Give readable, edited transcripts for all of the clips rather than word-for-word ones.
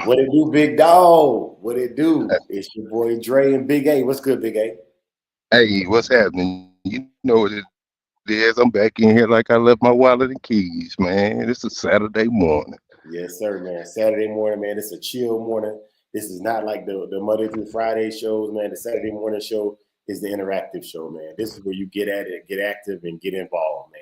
What it do, big dog? What it do? It's your boy Dre and Big A. What's good, Big A? Hey, what's happening? You know what it is. I'm back in here like I left my wallet and keys, man. It's a Saturday morning. Yes, sir, man. Saturday morning, man. It's a chill morning. This is not like the Monday through Friday shows, man. The Saturday morning show is the interactive show, man. This is where you get at it, get active, and get involved, man.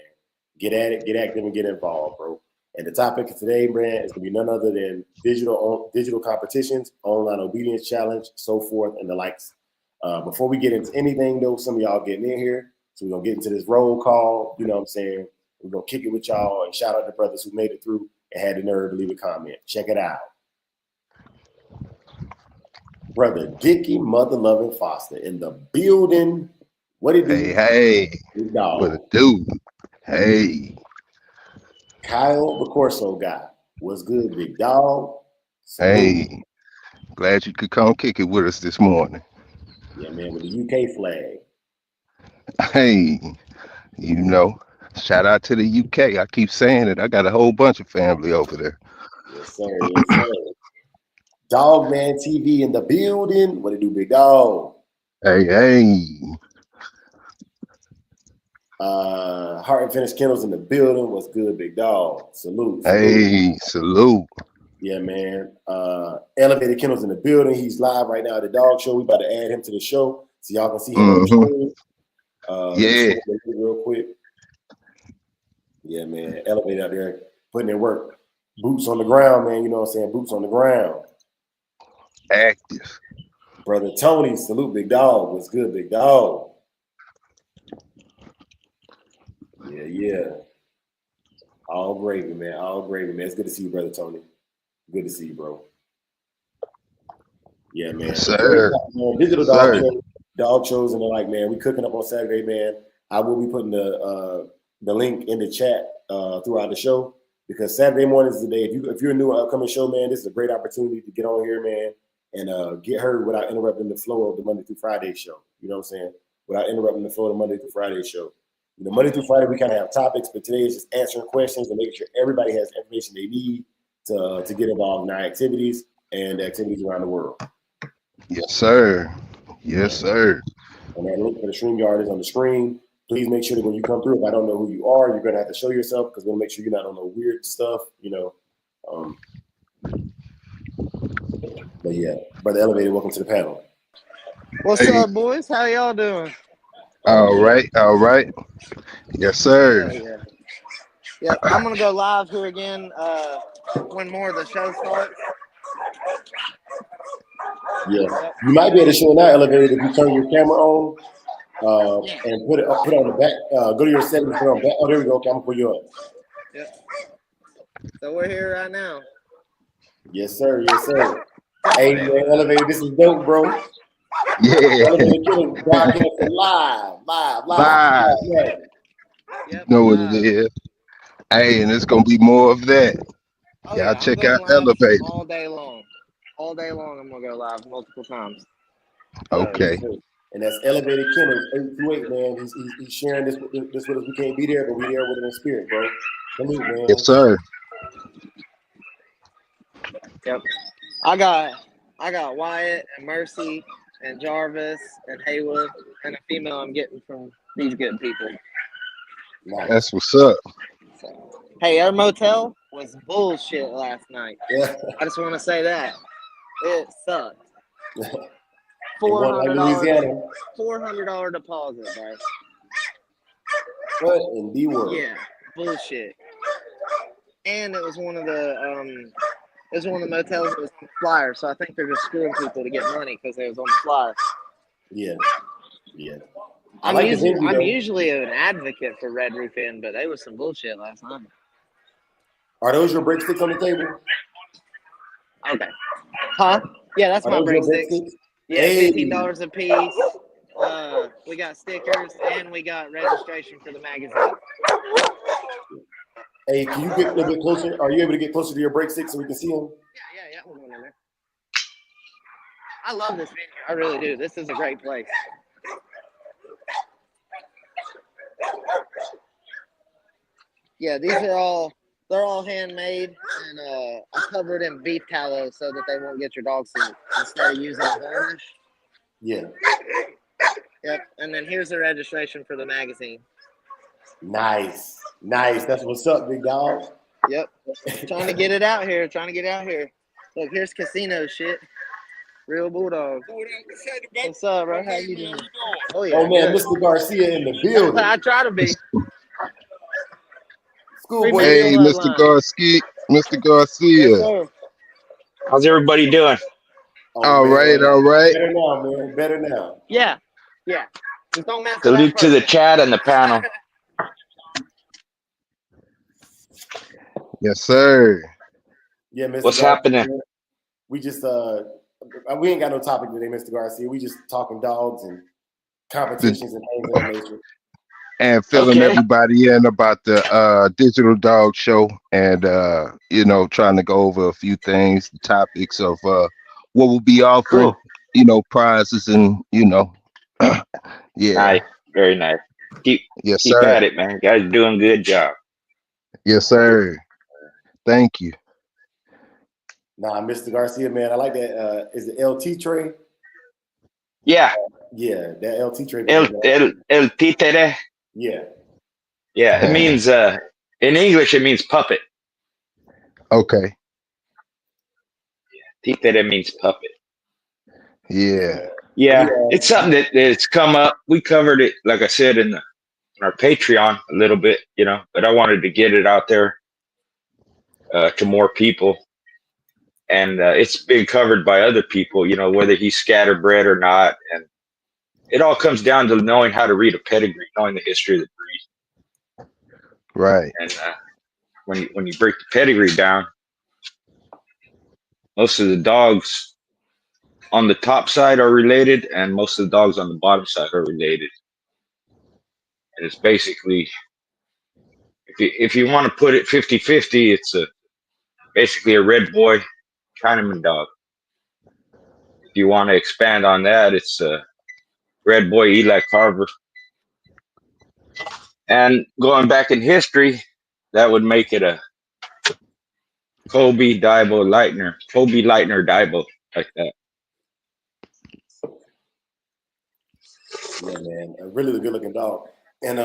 Get at it, get active, and get involved, bro. And the topic of today, man, is gonna be none other than digital competitions, online obedience challenge, so forth, and the likes. Before we get into anything, though, some of y'all getting in here, so we're gonna get into this roll call. You know what I'm saying? We're gonna kick it with y'all and shout out the brothers who made it through and had the nerve to leave a comment. Check it out. Brother Dickie Mother Loving Foster in the building. What it Hey, do? hey, Big what a dog. dude. Hey, Kyle the Corso guy. What's good, big dog? Salute. hey, glad you could come kick it with us this morning. Yeah, man, with the UK flag. Hey, you know, shout out to the UK. I keep saying it. I got a whole bunch of family over there. Yes, sir. Yes, sir. Dog Man TV in the building. What it do, big dog? Hey, hey, Heart and Finish Kennels in the building. What's good, big dog? Salute, salute. hey, salute. Yeah, man. Elevated Kennels in the building. He's live right now at the dog show. We about to add him to the show so y'all can see him on the Mm-hmm. screen. Let me Yeah, share it real quick. Yeah, man. Elevated out there putting in work. Boots on the ground, man. You know what I'm saying? Boots on the ground. active. Brother Tony, salute, big dog. What's good, big dog? Yeah, yeah. All gravy, man. All gravy, man. It's good to see you, brother Tony. Good to see you, bro. Yeah, Yes, man. Great sir. talk, man. Yes, Digital sir. dog shows, and they're like, man, we cooking up on Saturday, man. I will be putting the link in the chat throughout the show because Saturday morning is the day. If you're a new upcoming show, man, this is a great opportunity to get on here, man, and get heard without interrupting the flow of the Monday through Friday show. You know what I'm saying? Without interrupting the flow of the Monday through Friday show. You know, Monday through Friday we kind of have topics, but today is just answering questions and making sure everybody has information they need to get involved in our activities and activities around the world. Yes, sir. Yes, Yeah. sir. And that link for the StreamYard is on the screen. Please make sure that when you come through, if I don't know who you are, you're going to have to show yourself because we'll make sure you're not on no weird stuff, you know. Um, but yeah, Brother Elevated, welcome to the panel. What's Hey, up, boys? How y'all doing? All all good. right, all right. Yes, sir. Hell yeah. Yep, I'm gonna go live here again when more of the show starts. Yeah. Yep. You might be able to show it now, Elevated, if you turn your camera on Yeah. and put it on the back. Go to your settings, put it on back. Oh, there we go. Okay, I'm going to pull you up. Yep. So we're here right now. Yes, sir. Yes, sir. Hey, man, Elevated, this is dope, bro. Yeah, Elevated Killers broadcasting live. live. Right. You Yep, know what it live. is. Hey, and it's gonna be more of that. Oh Y'all yeah, I'm check out going live Elevated. all day long. All day long, I'm gonna go live multiple times. So Yes, Okay. sir. And that's Elevated Kennels 828, man. He's sharing this with us. We can't be there, but we there with him in spirit, bro. Salute, Yes, man. sir. yep. I got Wyatt and Mercy and Jarvis and Haywood and a female I'm getting from these good people. Nice. That's what's up. So, hey, our motel was bullshit last night. Yeah. I just want to say that it sucked. It Four wasn't like hundred dollar, Louisiana. $400 deposit, bro. What in the world? Yeah, bullshit. And it was one of the it was one of the motels that was on the flyer. So I think they're just screwing people to get money because they was on the flyer. Yeah. Yeah. I like the venue, I'm though. usually an advocate for Red Roof Inn, but they was some bullshit last night. Are those your breadsticks on the table? Okay. Huh? Yeah, that's Are my those your breadsticks. breadsticks? Yeah, Hey. $15 a piece. We got stickers and we got registration for the magazine. Hey, can you get a little bit closer? Are you able to get closer to your breadsticks so we can see them? Yeah. We're going in there. I love this venue. I really do. This is a great place. Yeah, these are all They're all handmade, and I covered in beef tallow so that they won't get your dog sick instead of using a varnish. Yeah. Yep. And then here's the registration for the magazine. Nice. That's what's up, big dog. Yep. Trying to get it out here. Look, here's casino shit. Real bulldog. What's up, bro? How you doing? Oh yeah. Oh man, good. Mr. Garcia in the building. I try to be. Schoolboy. Hey, Bloodline. Mr. Garcia. Mr. Yes, Garcia. sir. How's everybody doing? Oh, All man. right. Better now, man. Better now. Yeah. Just don't mess with Salute that to the person. chat and the panel. Yes, sir. Yeah, Mr. What's Garcia, happening? we just we ain't got no topic today, Mr. Garcia. We just talking dogs and competitions and things of that nature. And filling Okay. everybody in about the digital dog show, and trying to go over a few things, the topics of what will be offering, Cool. Prizes and yeah. Nice. Very nice. Keep Yes, keep sir. at it, man. You guys are doing a good job. Yes, sir. Thank you. Nah, Mr. Garcia, man, I like that. Is it LT tray? Yeah. Yeah, that LT tray. El títere. Yeah. Yeah. It means in English it means puppet. Okay. Títere means puppet. Yeah. Yeah. It's something that's come up. We covered it, like I said, in our Patreon a little bit, but I wanted to get it out there to more people. And it's been covered by other people, whether he's scatterbred or not. And it all comes down to knowing how to read a pedigree, knowing the history of the breed. Right. And when you break the pedigree down, most of the dogs on the top side are related, and most of the dogs on the bottom side are related. And it's basically, if you want to put it 50-50, it's basically a red boy Chinaman dog. If you want to expand on that, it's red boy Eli Carver. And going back in history, that would make it a Kobe Leitner Daibo, like that. Yeah, man, a really good looking dog. And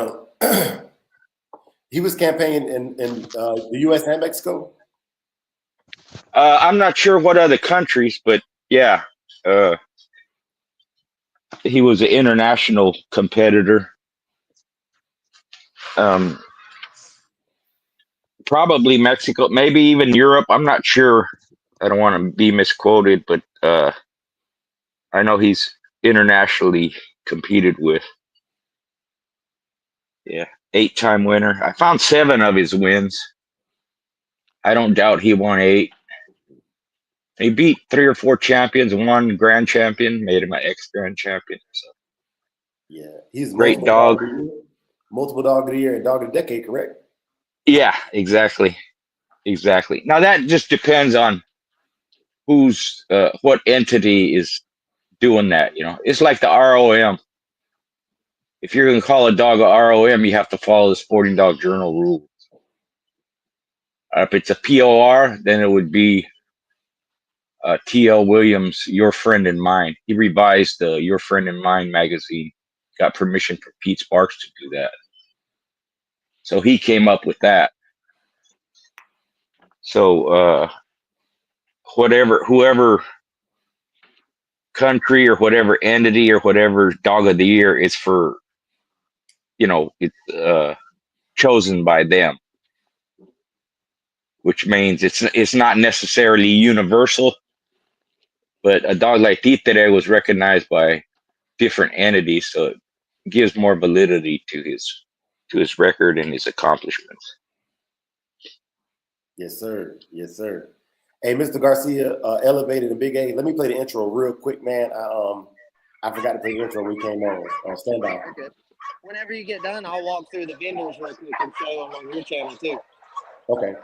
he was campaigning in the U.S. and Mexico. I'm not sure what other countries, but yeah, he was an international competitor. Probably Mexico, maybe even Europe. I'm not sure. I don't want to be misquoted, but I know he's internationally competed with. Yeah, 8-time winner. I found 7 of his wins. I don't doubt he won 8. He beat 3 or 4 champions, 1 grand champion, made him an ex-grand champion. So. Yeah, he's Great dog. Multiple dog of the year and dog of the decade, correct? Yeah, exactly. Now that just depends on who's what entity is doing that. It's like the ROM. If you're going to call a dog a ROM, you have to follow the Sporting Dog Journal rules. If it's a POR, then it would be T.L. Williams, Your Friend and Mine. He revised the Your Friend and Mine magazine. Got permission from Pete Sparks to do that. So he came up with that. So whoever country or whatever entity or whatever dog of the year is for, it's chosen by them, which means it's not necessarily universal, but a dog like Títere was recognized by different entities, so it gives more validity to his record and his accomplishments. Yes, sir. Yes, sir. Hey, Mr. Garcia, Elevated and Big A. Let me play the intro real quick, man. I forgot to play the intro when we came on standby. Okay. Whenever you get done, I'll walk through the vendors real quick and show them on your channel too. Okay.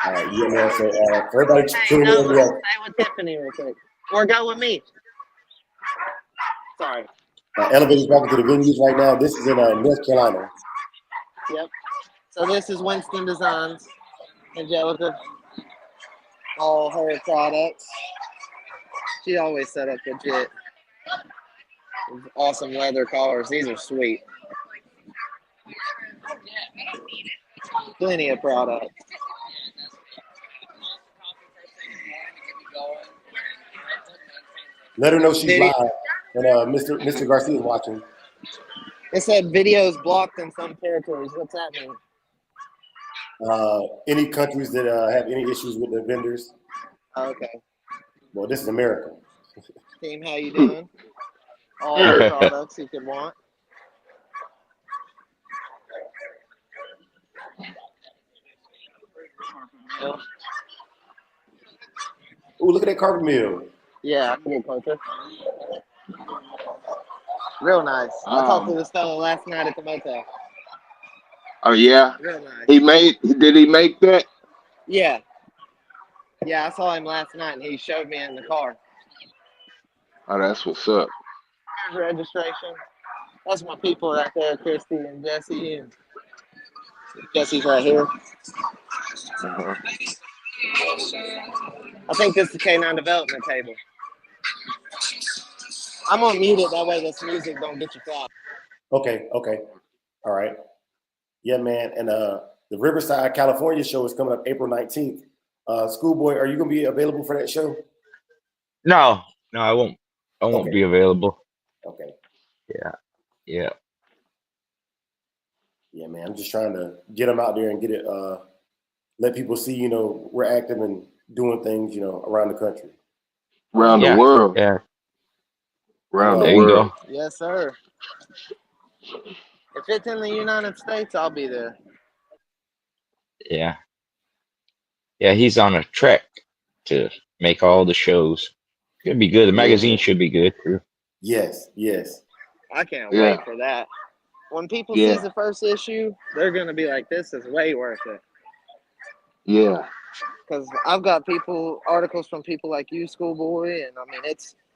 All right, yeah, man. So for everybody Hey, tuning no, in, we have stay with Tiffany real quick. Or go with me. Sorry. elevators walking to the venues right now. This is in North Carolina. Yep. So this is Winston Designs. Angelica. All her products. She always set up legit. Awesome leather collars. These are sweet. Plenty of product. Let her know she's Video- live, and Mr. Garcia is watching. It said videos blocked in some territories. What's that mean? Any countries that have any issues with the vendors? Oh, okay. Well, this is America. Team, how you doing? All the products you could want. Ooh, look at that carpet mill. Yeah, I'm a good puncher. Real nice. I talked to this fellow last night at the motel. Oh yeah, Real nice. Did he make that? Yeah. Yeah, I saw him last night and he showed me in the car. Oh, that's what's up. Here's registration. That's my people right there, Christy and Jesse. And Jesse's right here. Uh-huh. I think this is the K9 development table. I'm gonna mute it that way this music don't get you flat. Okay. All right. Yeah, man. And the Riverside, California show is coming up April 19th. Schoolboy, are you gonna be available for that show? No, I won't. I won't Okay. be available. Okay. Yeah. Yeah, man. I'm just trying to get them out there and get it. Let people see, we're active and doing things, around the country. Around Yeah. the world. Yeah. Around There the you world. go. Yes, sir. If it's in the United States, I'll be there. Yeah. Yeah, he's on a trek to make all the shows. Should be good. The magazine should be good too. Yes. I can't Yeah. wait for that. When people Yeah. see the first issue, they're gonna be like, "This is way worth it." Yeah. Because I've got articles from people like you, Schoolboy, and I mean,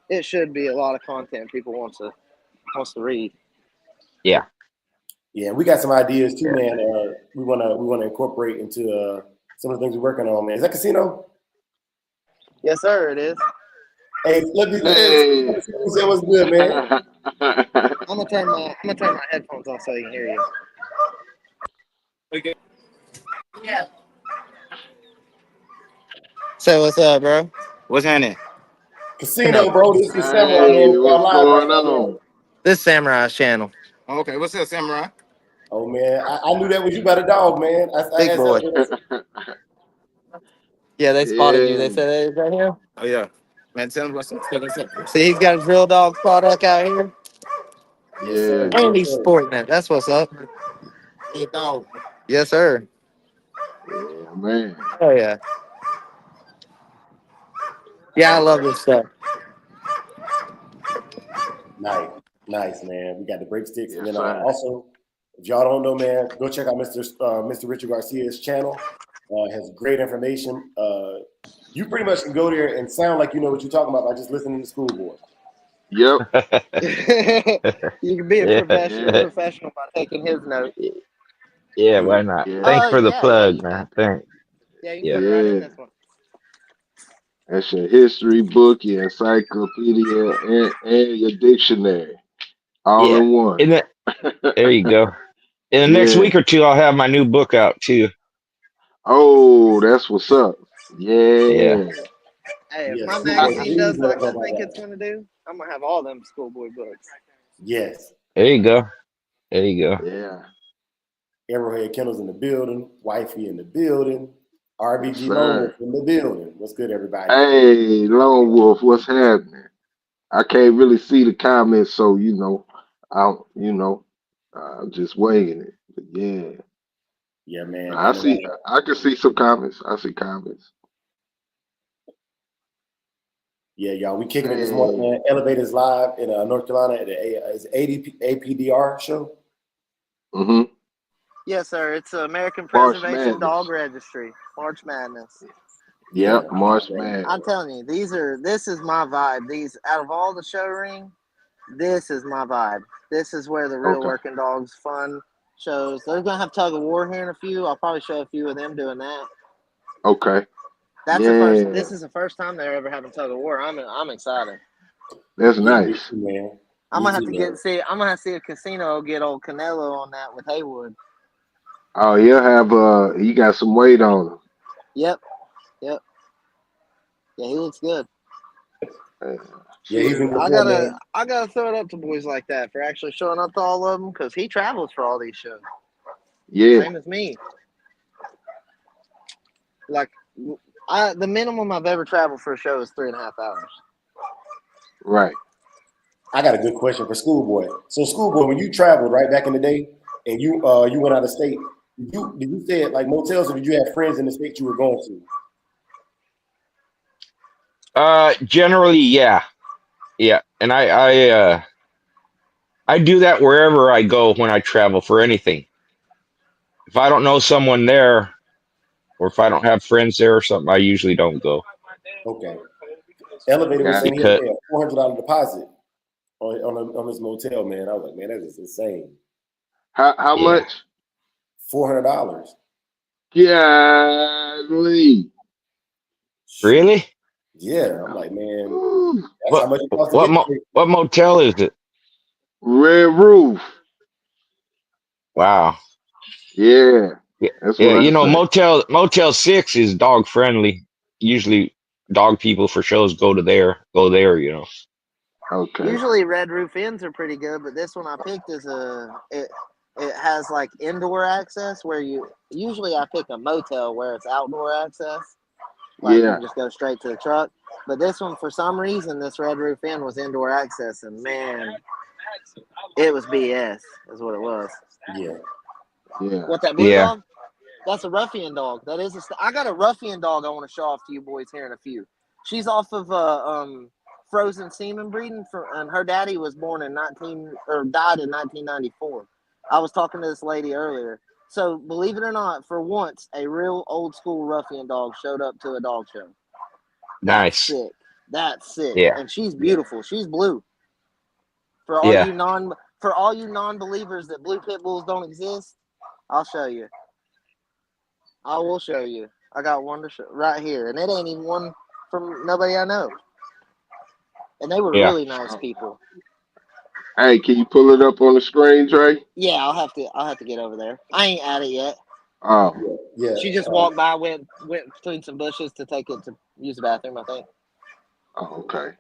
it should be a lot of content people wants to read. Yeah, we got some ideas too, man. We wanna incorporate into some of the things we're working on, man. Is that Casino? Yes, sir. It is. Hey, let me Hey. say what's good, man. I'm gonna turn my headphones off so you can hear you. Okay. Yeah. So what's up, bro? What's happening? Casino, bro. This is Samurai, Hey, man. what's Live going right now, man. on? This Samurai's channel. Okay, what's up, Samurai? Oh man, I knew that was you by the dog, man. Big boy. Yeah, they spotted you. They Yeah. said it was right here. Oh yeah. Man, tell him what's up. See, he's got a drill dog product out here. Yes, sir. Yeah. And he's sporting it. That's what's up. Hey, dog. Yes, sir. Yeah, man. Oh yeah. Yeah, I love this stuff. Nice, man. We got the break sticks, and Yes, then sir. also, if y'all don't know, man, go check out Mr. Richard Garcia's channel. Has great information. You pretty much can go there and sound like you know what you're talking about by just listening to Schoolboy. Yep. You can be a Yeah. professional by taking his notes. Yeah, why not? Yeah. Thanks for the Yeah, plug, you man. can. Thanks. Yeah, you can Yeah. put it right in Yeah. this one. That's your history book, your encyclopedia, and your dictionary. All Yeah. in one. In the, there you go. In the next Yeah. week or two, I'll have my new book out too. Oh, that's what's up. Yeah. Hey, if Yes, my Schoolboy, magazine please does let like us know I about think that. it's gonna do, I'm gonna have all them Schoolboy books. Yes. There you go. There you go. Yeah. Arrowhead Kennels in the building. Wifey in the building. RBG Yes, Lone sir. Wolf in the building. What's good, everybody? Hey, Lone Wolf, what's happening? I can't really see the comments, so I'm just winging it. But yeah, Yeah, man. I And see. I can see some comments. I see comments. yeah, y'all, we kicking it this morning, man. Elevators live in North Carolina at the APDR show. Mm-hmm. Yes, sir. It's American March Preservation Dog Madness. Registry. March Madness. Yep, Yeah. March Okay. Madness. I'm telling you, this is my vibe. These out of all the show ring, this is my vibe. This is where the real Okay. working dogs fun shows. They're gonna have tug of war here in a few. I'll probably show a few of them doing that. Okay. That's the first. Yeah, This is the first time they're ever having tug of war. I'm excited. that's Yeah, me nice. too, man. I'm Me gonna have too, to man. I'm gonna have to see if Casino get old Canelo on that with Haywood. Oh, he'll have he got some weight on him. Yep. Yeah, he looks good. Uh, Yeah, he's Shoot, been before, man. I gotta throw it up to boys like that for actually showing up to all of them because he travels for all these shows. Yeah, Same as me. Like, the minimum I've ever traveled for a show is 3.5 hours. right. I got a good question for Schoolboy. So, Schoolboy, when you traveled right back in the day, and you went out of state, did you stay at like motels, or did you have friends in the state you were going to? Generally, yeah, yeah, and I do that wherever I go when I travel for anything. If I don't know someone there, or if I don't have friends there or something, I usually don't go Okay. Elevator was Got saying he had to because pay a $400 deposit on his motel, man. I was like, man, that is insane. how yeah, much? $400. Golly. really. Yeah, I'm like, man, Ooh. that's how much it costs to get there. What motel is it? Red Roof. Wow. Yeah, Yeah, that's yeah. what I say. Motel 6 is dog friendly. Usually, dog people for shows go there. Okay. Usually Red Roof Inns are pretty good, but this one I picked is it has like indoor access where usually I pick a motel where it's outdoor access. Like you Yeah, can just go straight to the truck. But this one, for some reason, this Red Roof Inn was indoor access, and man, it was BS, is what it was. Yeah. yeah. What, that blue Yeah. dog? That's a ruffian dog. That is I got a ruffian dog I want to show off to you boys here in a few. She's off of frozen semen breeding, and her daddy was born in died in 1994. I was talking to this lady earlier. So believe it or not, for once, a real old school ruffian dog showed up to a dog show. That's Nice. sick. That's sick. Yeah. And she's beautiful. She's blue. For all Yeah. you non-believers that blue pit bulls don't exist, I'll show you. I will show you. I got one to show right here, and it ain't even one from nobody I know. And they were Yeah. really nice people. Hey, can you pull it up on the screen, Trey? Yeah, I'll have to get over there. I ain't at it yet. Oh, Yeah. She just walked by, went between some bushes to take it to use the bathroom, I think. oh, okay.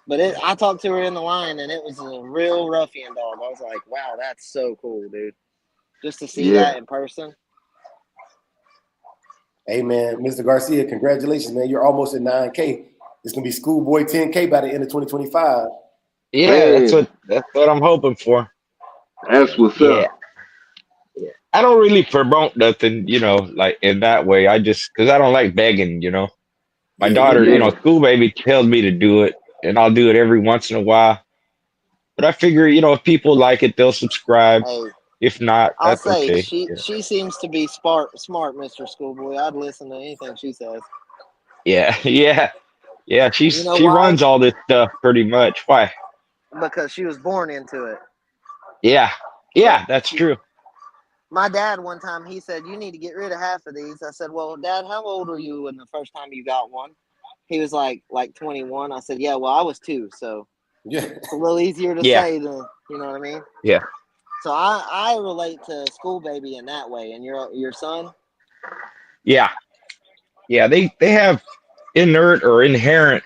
But I talked to her in the line, and it was a real ruffian dog. I was like, wow, that's so cool, dude. Just to see Yeah. that in person. Hey, man, Mr. Garcia, congratulations, man. You're almost at 9K. It's going to be Schoolboy 10K by the end of 2025. Yeah. Man, That's what I'm hoping for. that's what's Yeah. up. I don't really promote nothing, like in that way. Because I don't like begging, My Yeah, daughter, Yeah. school baby tells me to do it, and I'll do it every once in a while. But I figure, if people like it, they'll subscribe. Hey, If not, I'll that's say okay. she seems to be smart, Mr. Schoolboy. I'd listen to anything she says. Yeah, yeah, yeah. She why? runs all this stuff pretty much. Why? Because she was born into it. Yeah, that's true. My dad, one time, he said, you need to get rid of half of these. I said, well, Dad, how old were you when the first time you got one? He was like 21. I said, yeah, well, I was 2, so Yeah. it's a little easier to Yeah. say than, you know what I mean? Yeah. So I relate to School Baby in that way. And your son? Yeah, yeah. They have inherent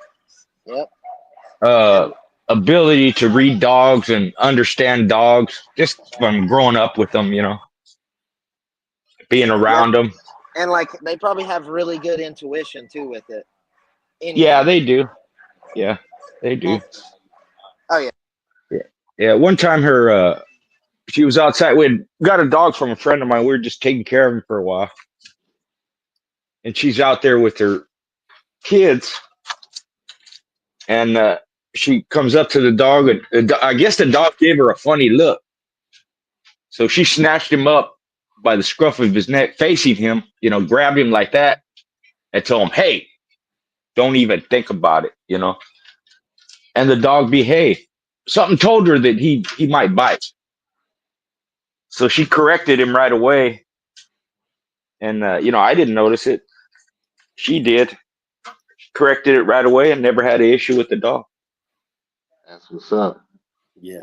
Yep. ability to read dogs and understand dogs just from growing up with them, being around them. And like they probably have really good intuition too with it. Yeah, they do. Yeah, they do. Oh yeah. Yeah. One time she was outside. We had got a dog from a friend of mine. We were just taking care of him for a while. And she's out there with her kids. And she comes up to the dog, and I guess the dog gave her a funny look. So she snatched him up, by the scruff of his neck, facing him, grabbed him like that and told him, "Hey, don't even think about it." And the dog behaved. Something told her that he might bite. So she corrected him right away. And, I didn't notice it. She did. Corrected it right away and never had an issue with the dog. That's what's up. Yeah.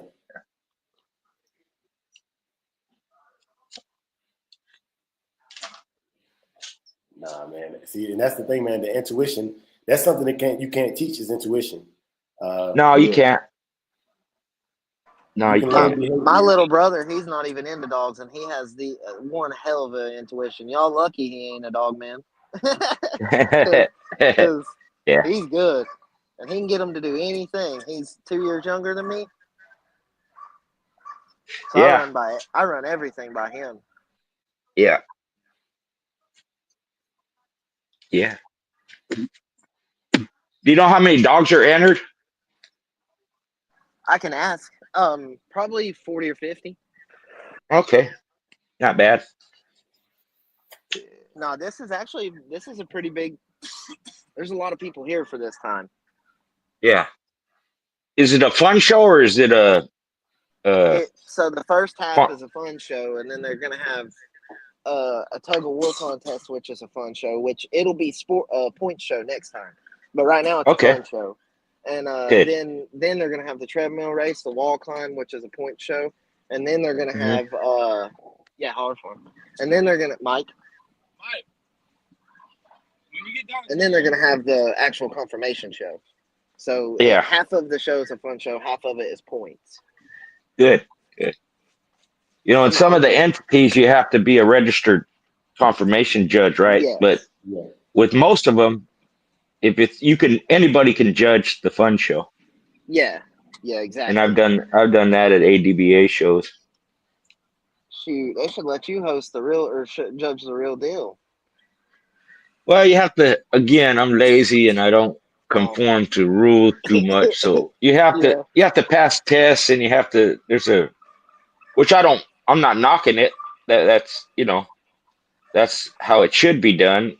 Nah, man. See, and that's the thing, man. The intuition. That's something that you can't teach is intuition. No, you Yeah. can't. No, You you can My, learn can't. behavior. my little brother, he's not even into dogs, and he has the one hell of an intuition. Y'all lucky he ain't a dog man, because Yeah. he's good, and he can get him to do anything. He's 2 years younger than me, so Yeah. I run everything by him. Yeah. Yeah. Do you know how many dogs are entered? I can ask, probably 40 or 50. Okay. Not bad. No, this is a pretty big. There's a lot of people here for this time. Yeah. Is it a fun show or is it a So the first half fun? is a fun show, and then they're gonna have a tug of war contest, which is a fun show. Which it'll be point show next time, but right now it's Okay. a fun show. And Good. then they're gonna have the treadmill race, the wall climb, which is a point show, and then they're gonna Mhm. have hard farm, and then they're gonna Mike, and then they're gonna have the actual confirmation show. So Yeah. half of the show is a fun show, half of it is points. Good. Good. In some of the entities, you have to be a registered confirmation judge, right? Yes. But Yeah. with most of them, anybody can judge the fun show, Yeah, exactly. and I've done that at ADBA shows. Shoot, they should let you host the real or judge the real deal. Well, you have to. Again, I'm lazy and I don't conform to rules too much, so you have Yeah. to pass tests, and you have to. Which I'm not knocking it. That's that's how it should be done.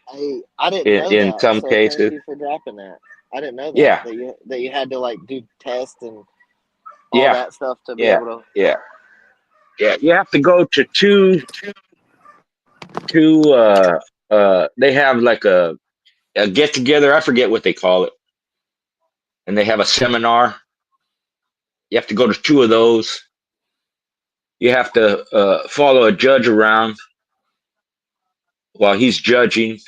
I didn't know in that. some So cases. thank you for dropping that. I didn't know that. Yeah. That you had to like do tests and all Yeah. that stuff to be Yeah. able to. Yeah. You have to go to two. They have like a get together. I forget what they call it, and they have a seminar. You have to go to two of those. You have to follow a judge around while he's judging,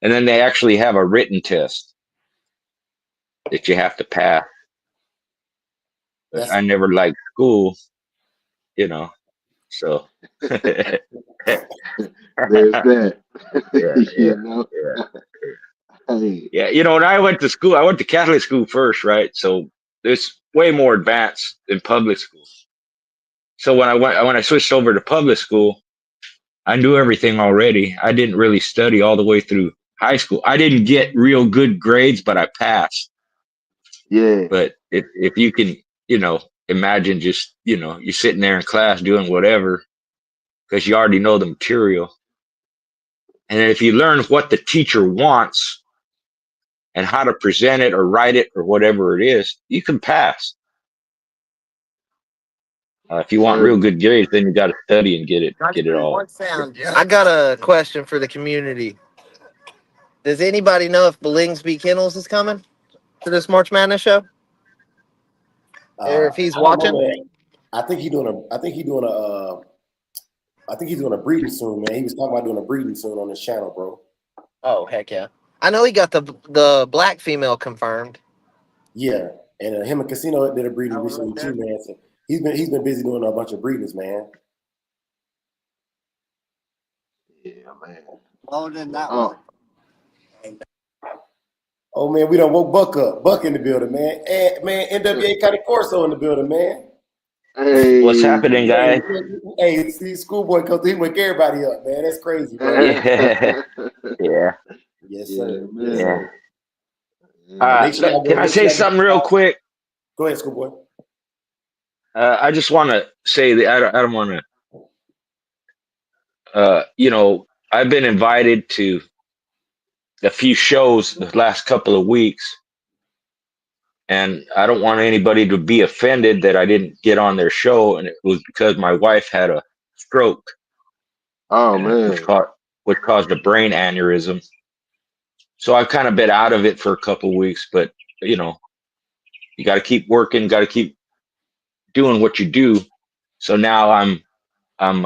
and then they actually have a written test that you have to pass. But I never liked school, so. There's that. Hey. Yeah, when I went to school, I went to Catholic school first, right? So it's way more advanced than public school. So when I switched over to public school, I knew everything already. I didn't really study all the way through high school. I didn't get real good grades, but I passed. Yeah. But if you can, imagine just, you're sitting there in class doing whatever because you already know the material. And if you learn what the teacher wants and how to present it or write it or whatever it is, you can pass. If you want real good grades, then you got to study and get it all. I got a question for the community. Does anybody know if Billingsby Kennels is coming to this March Madness show? Or if he's I don't know, watching? man. I think he's doing a breeding soon, man. He was talking about doing a breeding soon on his channel, bro. Oh, heck yeah. I know he got the black female confirmed. Yeah, and him and Casino did a breeding recently too, man. So he's been busy doing a bunch of breedings, man. Yeah, man. More than that one. Oh man, we done woke Buck up. Buck in the building, man. And man, NWA County Corso in the building, man. Hey. What's happening, guys? Hey, see, schoolboy comes through, he wake everybody up, man. That's crazy, bro. Yeah. Yes, sir. Man. Can I say something real quick? Go ahead, schoolboy. I just want to say that I don't want you know, I've been invited to a few shows the last couple of weeks, and I don't want anybody to be offended that I didn't get on their show, and it was because my wife had a stroke, Oh and man. which caused a brain aneurysm. So I've kind of been out of it for a couple of weeks, but you know, you got to keep working, got to keep doing what you do. So now I'm I'm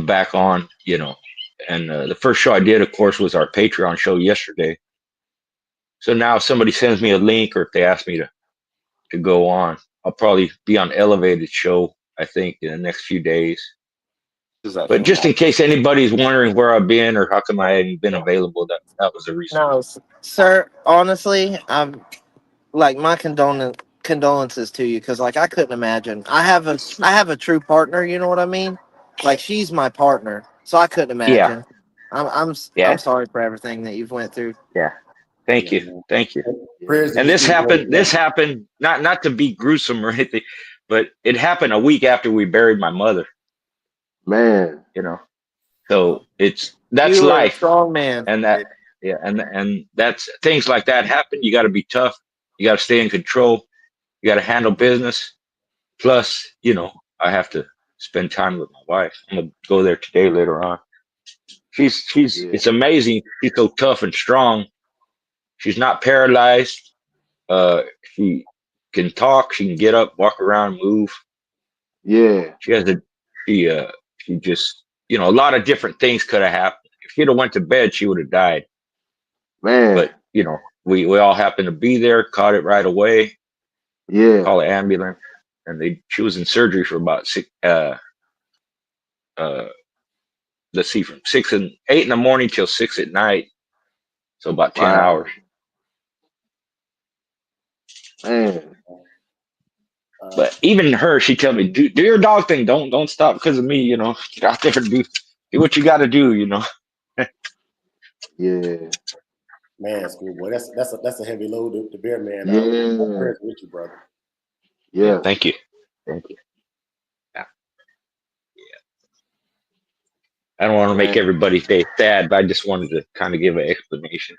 back on, you know, and the first show I did, of course, was our Patreon show yesterday. So now if somebody sends me a link or if they ask me to go on, I'll probably be on Elevated show, I think, in the next few days. But just in case anybody's wondering where I've been or how come I hadn't been available, that was the reason. No, sir. Honestly, I'm like my condolences to you because like I couldn't imagine. I have a true partner. You know what I mean? Like she's my partner, so I couldn't Yeah, imagine. I'm yeah, sorry for everything that you've went through. yeah. Thank Yeah, you, man. thank you. Prayers to And you, this Schoolboy. happened. This happened not to be gruesome or anything, but it happened a week after we buried my mother. Man. You know, so that's You are a life, strong man. and that yeah, and that's things like that happen. You got to be tough. You got to stay in control. You got to handle business. Plus, you know, I have to spend time with my wife. I'm gonna go there today later on. She's Yeah. it's amazing. She's so tough and strong. She's not paralyzed. She can talk. She can get up, walk around, move. Yeah. She has a she just you know a lot of different things could have happened. If she'd have went to bed, she would have died. Man. But you know, we all happened to be there, caught it right away, Yeah. call an ambulance, and she was in surgery for about let's see, from 8 in the morning till 6 at night, so about 10 Wow. hours. Man. But even her, she tell me, do your dog thing. Don't stop because of me. You know, get out there and do what you got to do. You know. Yeah. Man, Schoolboy, that's a heavy load to bear, man. Yeah. Prayers with you, brother. Yeah. Yeah. Thank you. Thank you. Yeah. I don't want to make Man. everybody stay sad, but I just wanted to kind of give an explanation.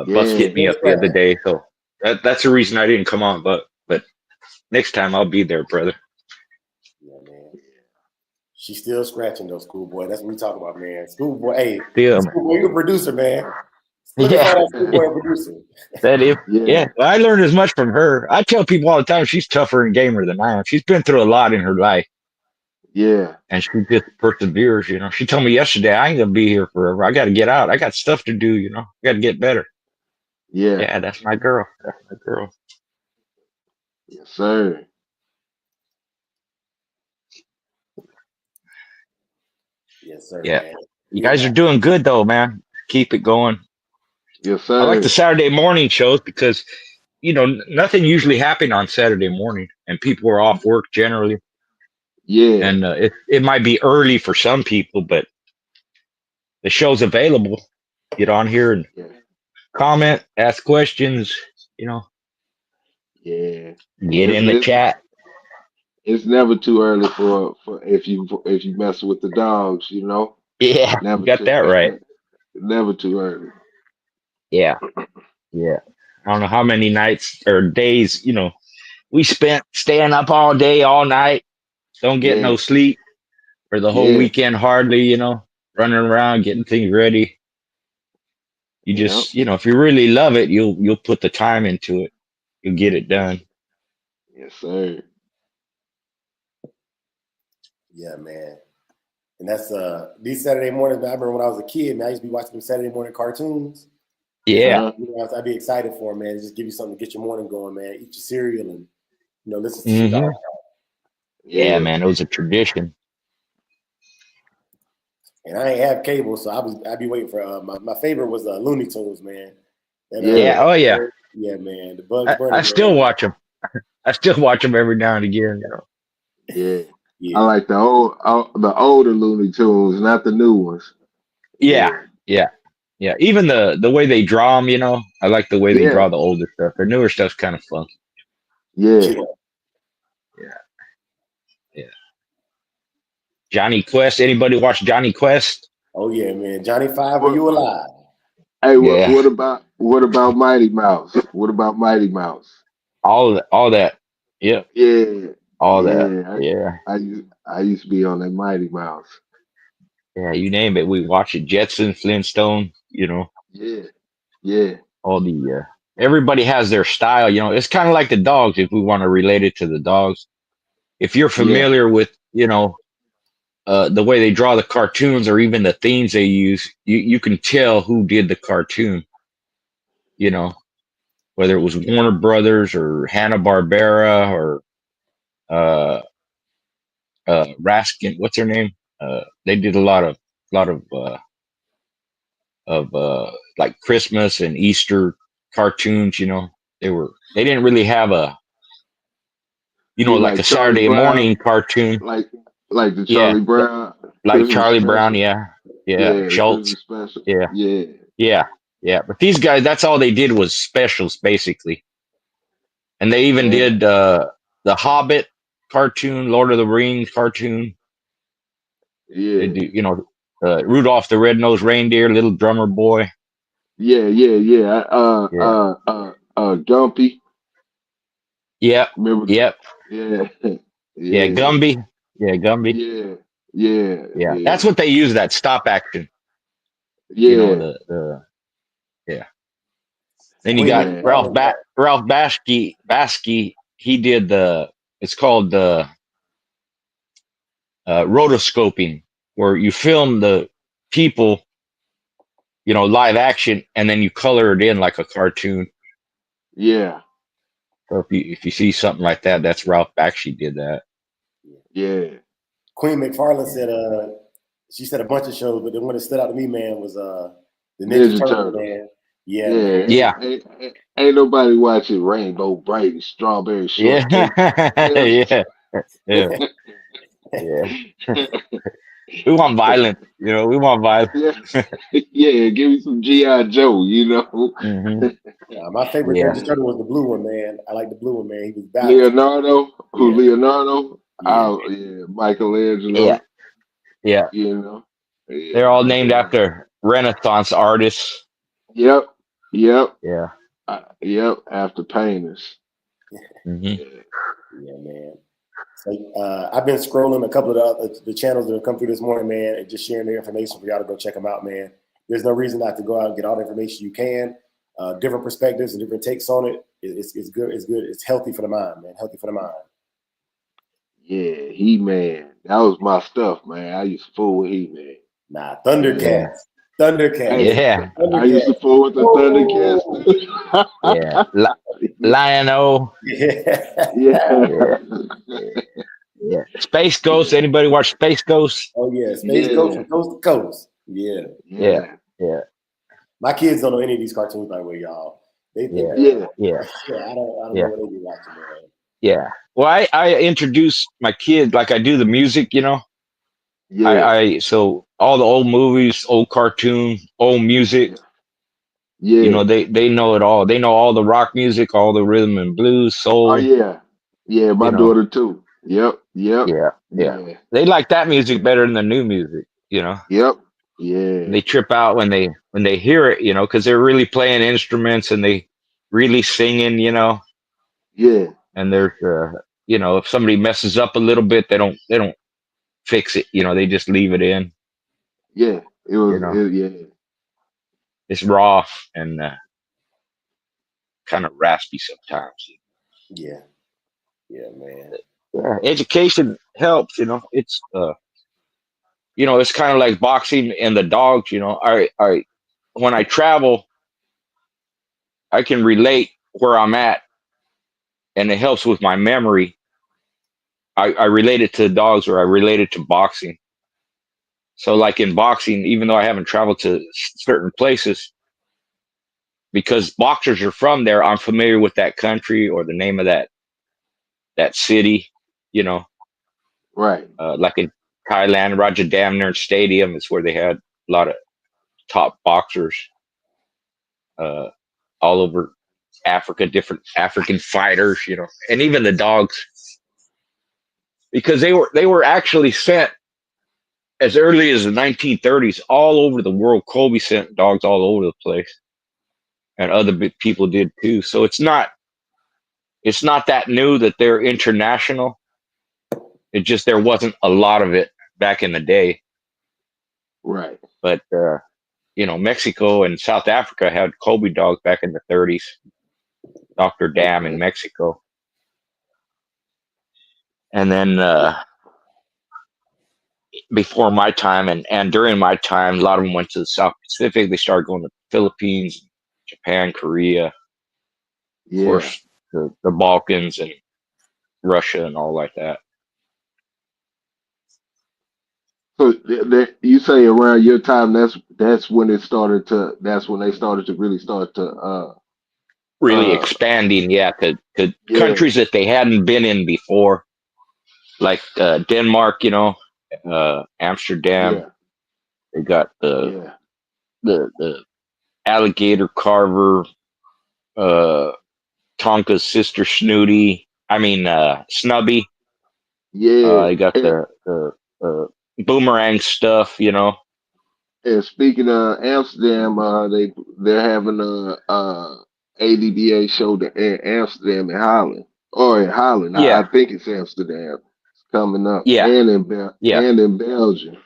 Bus Yeah. hit me up the other day, so that's the reason I didn't come on. But next time I'll be there, brother. Yeah, man. She's still scratching though, Schoolboy. That's what we talk about, man. Schoolboy, hey, Still, man. Schoolboy, you're a producer, man. Look Yeah. at that Schoolboy producer. That is, Yeah. yeah. Well, I learned as much from her. I tell people all the time she's tougher and gamer than I am. She's been through a lot in her life, Yeah. and she just perseveres. You know, she told me yesterday, "I ain't gonna be here forever. I got to get out. I got stuff to do. You know, I got to get better." Yeah. Yeah, that's my girl. That's my girl. Yes, sir. Yes, sir, Yeah, man. you guys are doing good though, man. Keep it going. Yes, I like sir. the Saturday morning shows because you know nothing usually happened on Saturday morning, and people are off work generally. Yeah. And it might be early for some people, but the show's available. Get on here and Yeah. comment, ask questions, you know, Yeah. get in the It's chat. it's never too early for if you mess with the dogs, you know. Yeah, you Never got too that right. never too early. Yeah, yeah. I don't know how many nights or days, you know, we spent staying up all day, all night, don't get Yeah. no sleep for the whole Yeah. weekend, hardly, you know, running around, getting things ready. You Yep. just, you know, if you really love it, you'll put the time into it. You'll get it done. Yes, sir. Yeah, man. And that's these Saturday mornings, man, I remember when I was a kid, man, I used to be watching them Saturday morning cartoons. Yeah. Uh-huh. You know, I'd be excited for them, man. Just give you something to get your morning going, man. Eat your cereal and listen to some dog. Yeah, man, it was a tradition. And I ain't have cable, so I'd be waiting for my favorite was Looney Tunes, man. And, Yeah. Oh yeah. Yeah, man. The Bugs Bunny. I still watch them. I still watch them every now and again. You know. Yeah. Yeah. I like the older Looney Tunes, not the new ones. Yeah. Even the way they draw them, you know, I like the way they draw the older stuff. The newer stuff's kind of funky. Yeah. Yeah. Johnny Quest. Anybody watch Johnny Quest? Oh yeah, man. Johnny Five, are What, you alive? hey, Yeah, what about Mighty Mouse? What about Mighty Mouse? all that. Yep, Yeah, all that. yeah. Yeah, I used to be on that Mighty Mouse. yeah. You name it, we watch it. Jetson, Flintstone. You know, Yeah, yeah, all the. Everybody has their style. You know, it's kind of like the dogs. If we want to relate it to the dogs, if you're yeah, familiar with, the way they draw the cartoons or even the themes they use, you can tell who did the cartoon. You know, whether it was Warner Brothers or Hanna Barbera or uh, Raskin. What's her name? They did a lot of like Christmas and Easter cartoons. You know, they didn't really have You mean like like a Charlie Saturday Brown? morning cartoon. Like like the Yeah, Charlie Brown like Christmas Charlie Brown. special? Yeah, yeah, Yeah, the Schultz. Christmas special. Yeah, Yeah, yeah, yeah. But these guys, that's all they did was specials basically, and they even yeah, did the Hobbit cartoon, Lord of the Rings cartoon. They yeah, do, Rudolph the Red-Nosed Reindeer, Little Drummer Boy. yeah. Yeah. Gumpy. Yep. Remember? Yep. Yeah, Yeah. yeah, Gumby. Yeah. Gumby. yeah, yeah, Yeah. yeah, That's what they use, that stop action. yeah, Yeah. Then you Queen got yeah, McFarlane. Ralph Baskey. He did it's called the rotoscoping, where you film the people, live action, and then you color it in like a cartoon. yeah, So if you see something like that, that's Ralph Bakshi did that. yeah. Queen McFarlane Yeah. said she said a bunch of shows, but the one that stood out to me, man, was the Ninja Ninja Turtles, Turtles. man. Yeah, Yeah, man. Yeah. ain't nobody watching Rainbow Bright and Strawberry Yeah. Shortcake. Yeah. Yeah. Yeah. We want violence. We want violence. Yeah, yeah. Give me some GI Joe. Hmm. My favorite Yeah. Ninja Turtle was the blue one, man. I like the blue one, man. He was balanced. Leonardo. Who Yeah, Leonardo? yeah. Oh yeah, Michelangelo. Yeah. Yeah. Yeah, They're all named Michelangelo. after Renaissance artists. Yep, yep, Yeah. yep. After painters. Hmm. Yeah, Yeah, man. So I've been scrolling a couple of the channels that have come through this morning, man, and just sharing their information for y'all to go check them out, man. There's no reason not to go out and get all the information you can. Different perspectives and different takes on it. It's good. It's good. It's healthy for the mind, man. Healthy for the mind. yeah. He-Man. That was my stuff, man. I used to fool with He-Man. Nah, Yeah. Yeah. Thundercats. Hey, Yeah. I used to Thundercats. fool with the Thundercats. Yeah. Lion-O. Yeah. Yeah. Yeah. Yeah. Space Ghost. Anybody watch Space Ghost? Oh yeah, Space Ghost Yeah. from coast to coast. Yeah. Yeah. Yeah. My kids don't know any of these cartoons, by the way, y'all. They think Yeah. Yeah. Yeah. I don't Yeah. know what they be watching, man. Yeah. Well, I introduce my kid, like I do the music, Yeah. So all the old movies, old cartoon, old music, Yeah. they know it all. They know all the rock music, all the rhythm and blues, Oh soul, yeah. Yeah, my you know. daughter too. Yep. Yep. Yeah. Yeah. Yeah. They like that music better than the new music, Yep. Yeah. They trip out when they hear it, because they're really playing instruments and they really singing, Yeah. and there's if somebody messes up a little bit, they don't fix it, they just leave it in, Yeah. It you was know. yeah. It's raw and kind of raspy sometimes. Yeah. Yeah, man. Yeah, education helps, it's kind of like boxing and the dogs, I when I travel, I can relate where I'm at, and it helps with my memory. I relate it to the dogs, or I relate it to boxing. So like in boxing, even though I haven't traveled to certain places, because boxers are from there, I'm familiar with that country or the name of that city, you know, Right. like in Thailand, Raja Damner Stadium is where they had a lot of top boxers uh, all over Africa, different African fighters, and even the dogs, because they were actually sent as early as the 1930s, all over the world, Kobe sent dogs all over the place, and other people did too. So it's not that new that they're international. It just there wasn't a lot of it back in the day. Right. But Mexico and South Africa had Kobe dogs back in the 30s. Dr. Dam in Okay. Mexico, and then before my time and during my time, a lot of them went to the South Pacific. They started going to the Philippines, Japan, Korea, of Yeah. course, the Balkans and Russia and all like that. So you say around your time, that's when it started to. That's when they started to really start to. Really Uh. expanding, yeah, to Yeah. countries that they hadn't been in before, like Denmark, Amsterdam. Yeah. They got Yeah. the alligator carver, Tonka's sister Snooty. I mean Snubby. Yeah. They got the boomerang stuff, And speaking of Amsterdam, they're having a ADBA show in Amsterdam and Holland, or in Holland. I Yeah, think it's Amsterdam. It's coming up, yeah, and yeah, in Belgium,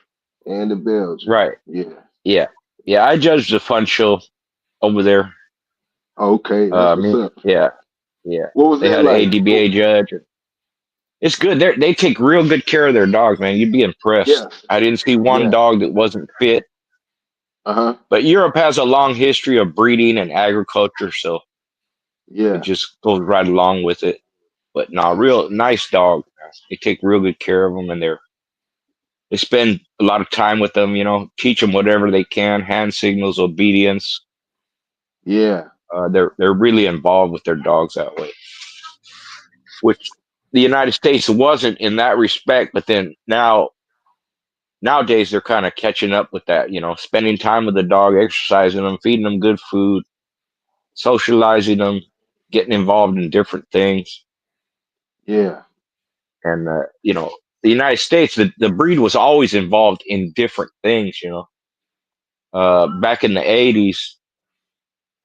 and in Belgium. right, Yeah. yeah, yeah. I judged a fun show over there. Okay, that's what's up. Yeah, yeah. What was They that had an like? ADBA judge. It's good. They take real good care of their dogs, man. You'd be impressed. Yes. I didn't see one Yeah. dog that wasn't fit. Uh-huh. But Europe has a long history of breeding and agriculture, so it Yeah. just goes right along with it. But no, real nice dog. They take real good care of them, and they spend a lot of time with them. Teach them whatever they can, hand signals, obedience. Yeah. They're really involved with their dogs that way, which the United States wasn't in that respect. But then nowadays they're kind of catching up with that. Spending time with the dog, exercising them, feeding them good food, socializing them, getting involved in different things. Yeah. And the United States, the breed was always involved in different things. Back in the 80s,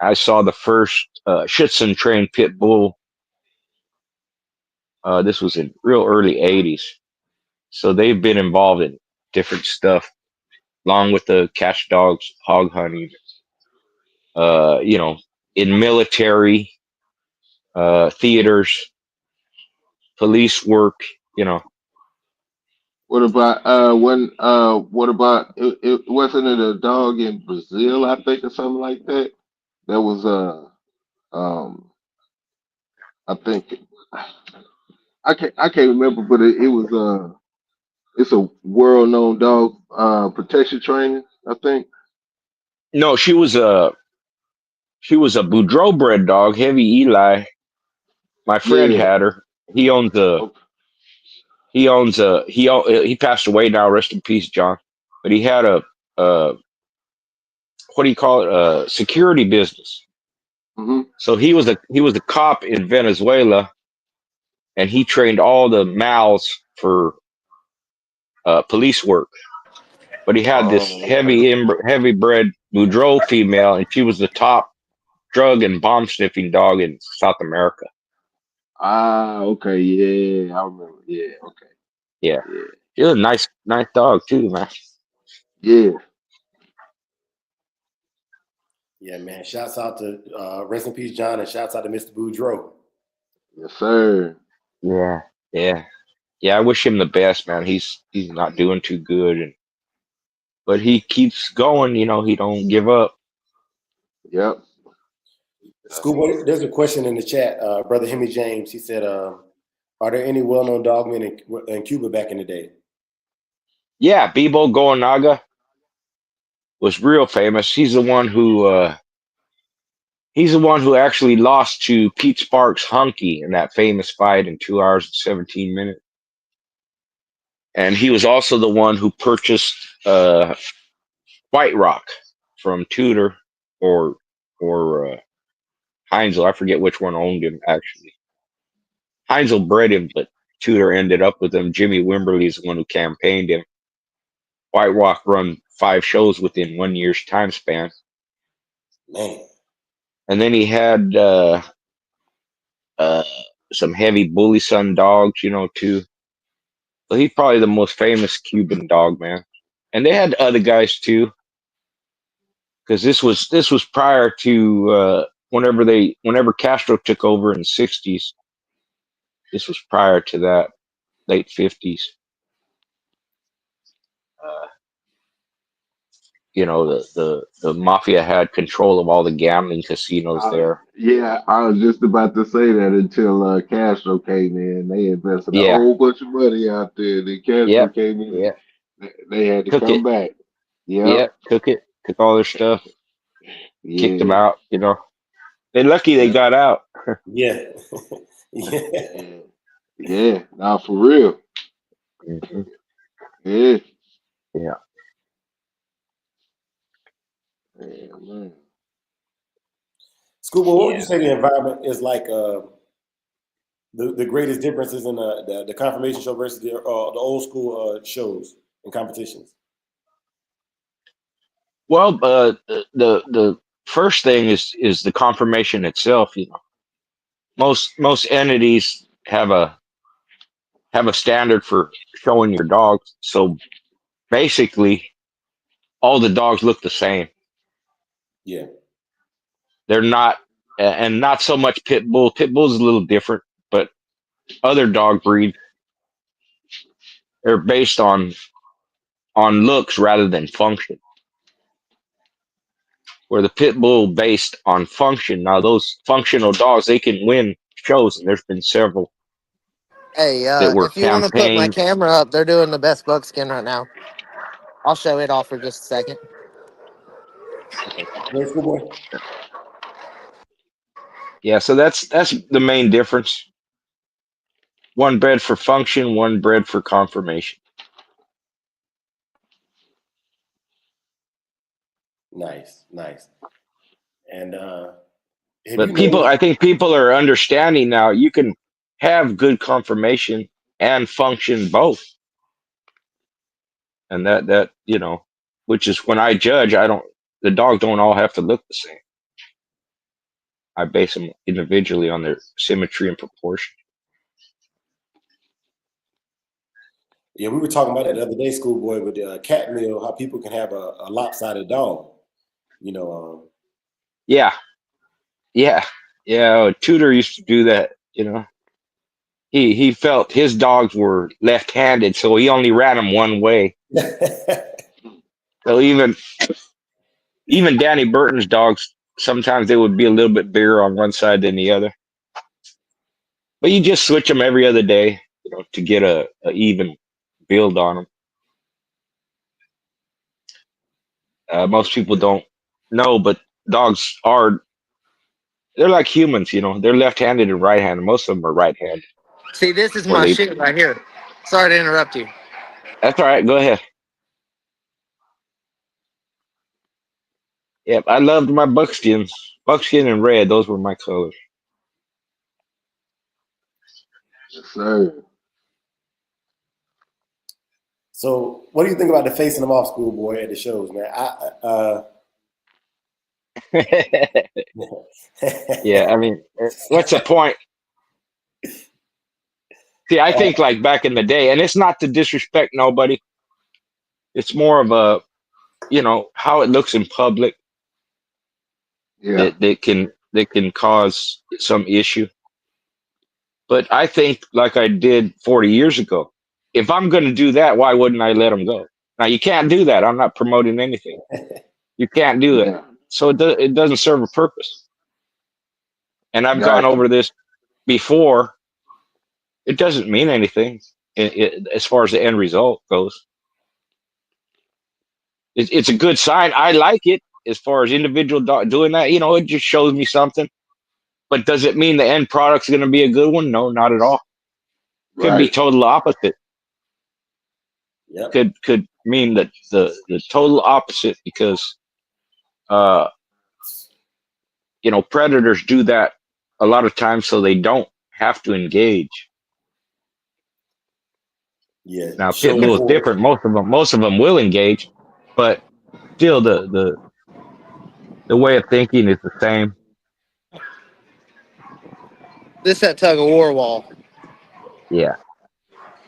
I saw the first Schutzhund trained pit bull. This was in real early 80s. So they've been involved in different stuff, along with the catch dogs, hog hunting, in military, theaters, police work, What about what about it wasn't it a dog in Brazil, I think, or something like that? That was um I think I can't remember, but it was it's a world known dog protection training, I think. No, she was a Boudreaux bred dog, Heavy Eli. My friend Yeah. had her. He owns a Okay. he passed away now, rest in peace, John. But he had a what do you call it? A security business. Hmm. So he was a cop in Venezuela, and he trained all the males for police work. But he had this Oh, okay. heavy bred Boudreaux female, and she was the top drug and bomb sniffing dog in South America. Ah, okay, yeah, I remember. Yeah, okay. Yeah, Yeah. she was a nice dog too, man. Yeah. Yeah, man. Shouts out to rest in peace, John, and shouts out to Mr. Boudreaux. Yes, sir. Yeah, yeah, yeah. I wish him the best, man. He's not doing too good, but he keeps going. He don't give up. Yep. Schoolboy, there's a question in the chat. Brother Hemi James, he said, are there any well-known dogmen in Cuba back in the day? Yeah, Bibo Goanaga was real famous. He's the one who actually lost to Pete Sparks Hunky in that famous fight in 2 hours and 17 minutes. And he was also the one who purchased White Rock from Tudor or Heinzel. I forget which one owned him actually. Heinzel bred him, but Tudor ended up with him. Jimmy Wimberly is the one who campaigned him. White Rock run 5 shows within 1 year's time span. Man. And then he had uh, some heavy Bully Son dogs, too. So he's probably the most famous Cuban dog, man. And they had other guys too, because this was prior to whenever Castro took over in the '60s. This was prior to that, late '50s. Uh, the mafia had control of all the gambling casinos there. Yeah, I was just about to say that until Castro came in. They invested a Yeah, whole bunch of money out there. Then Castro yep, came in. yeah, They had to took come it, back. Yep. yep, took all their stuff, kicked them Yeah. out. They're lucky they Yep. got out. Yeah. Yeah. Yeah. Yeah. Now for real. Mhm. Yeah. Yeah. Yeah, man. Schoolboy, what would you Yeah. say the environment is like? The greatest differences in the confirmation show versus the old school shows and competitions. Well, the first thing is the confirmation itself. Most entities have a standard for showing your dogs. So basically, all the dogs look the same. Yeah. They're not, and not so much pit bull. Pit bull's a little different, but other dog breeds are based on looks rather than function. Where the pit bull based on function. Now those functional dogs, they can win shows, and there's been several Hey, that were if you want to put my campaigned. camera up, they're doing the best buckskin right now. I'll show it off for just a second. Okay. Hey, Schoolboy. Yeah, so that's the main difference. One bred for function, one bred for confirmation. Nice, nice. And have you But I noticed? think people are understanding now. You can have good confirmation and function both, and that which is when I judge. I don't. The dogs don't all have to look the same. I base them individually on their symmetry and proportion. Yeah, we were talking about it the other day, Schoolboy, with cat meal. How people can have a lopsided dog. You know. Yeah, yeah, yeah. Tudor used to do that. He felt his dogs were left-handed, so he only ran them one way. So even Danny Burton's dogs, sometimes they would be a little bit bigger on one side than the other. But you just switch them every other day, to get a even build on them. Most people don't know, but dogs they're like humans, they're left-handed and right-handed. Most of them are right-handed. See, this is Or my shit right here. Sorry to interrupt you. That's all right. Go ahead. Yep, I loved my buckskins. Buckskin and red, those were my colors. Yes, sir. So, what do you think about the facing them off, Schoolboy, at the shows, man? Yeah, I mean, what's the point? See, I think like back in the day, and it's not to disrespect nobody. It's more of a, how it looks in public Yeah. that can cause some issue. But I think like I did 40 years ago, if I'm going to do that, why wouldn't I let them go? Now you can't do that. I'm not promoting anything. You can't do it. Yeah. So it doesn't serve a purpose. And I've gone Gotcha. over this before. It doesn't mean anything as far as the end result goes. It's a good sign. I like it as far as individual doing that. It just shows me something. But does it mean the end product's going to be a good one? No, not at all. Could be Right. total opposite. Yep. Could mean that the total opposite because predators do that a lot of times so they don't have to engage. Yeah. Now pit Show bull is force. different. Most of them will engage, but still the way of thinking is the same. This that tug of war wall. Yeah.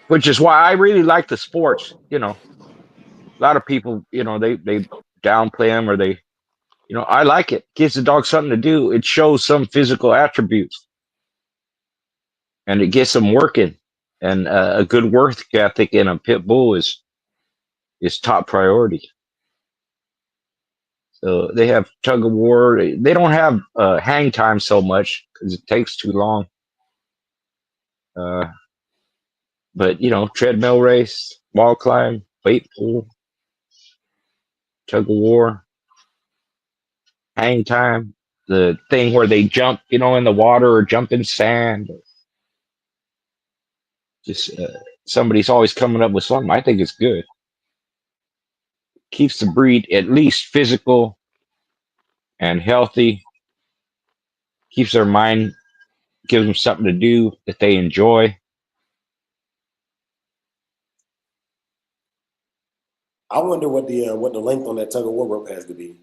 Which is why I really like the sports. A lot of people, they downplay them or they, I like it. Gives the dog something to do. It shows some physical attributes and it gets them working. And a good work ethic in a pit bull is top priority. So they have tug of war. They don't have hang time so much because it takes too long. But treadmill race, wall climb, weight pull, tug of war, hang time, the thing where they jump, in the water or jump in sand. Just somebody's always coming up with something. I think it's good. Keeps the breed at least physical and healthy. Keeps their mind, gives them something to do that they enjoy. I wonder what the length on that tug of war rope has to be.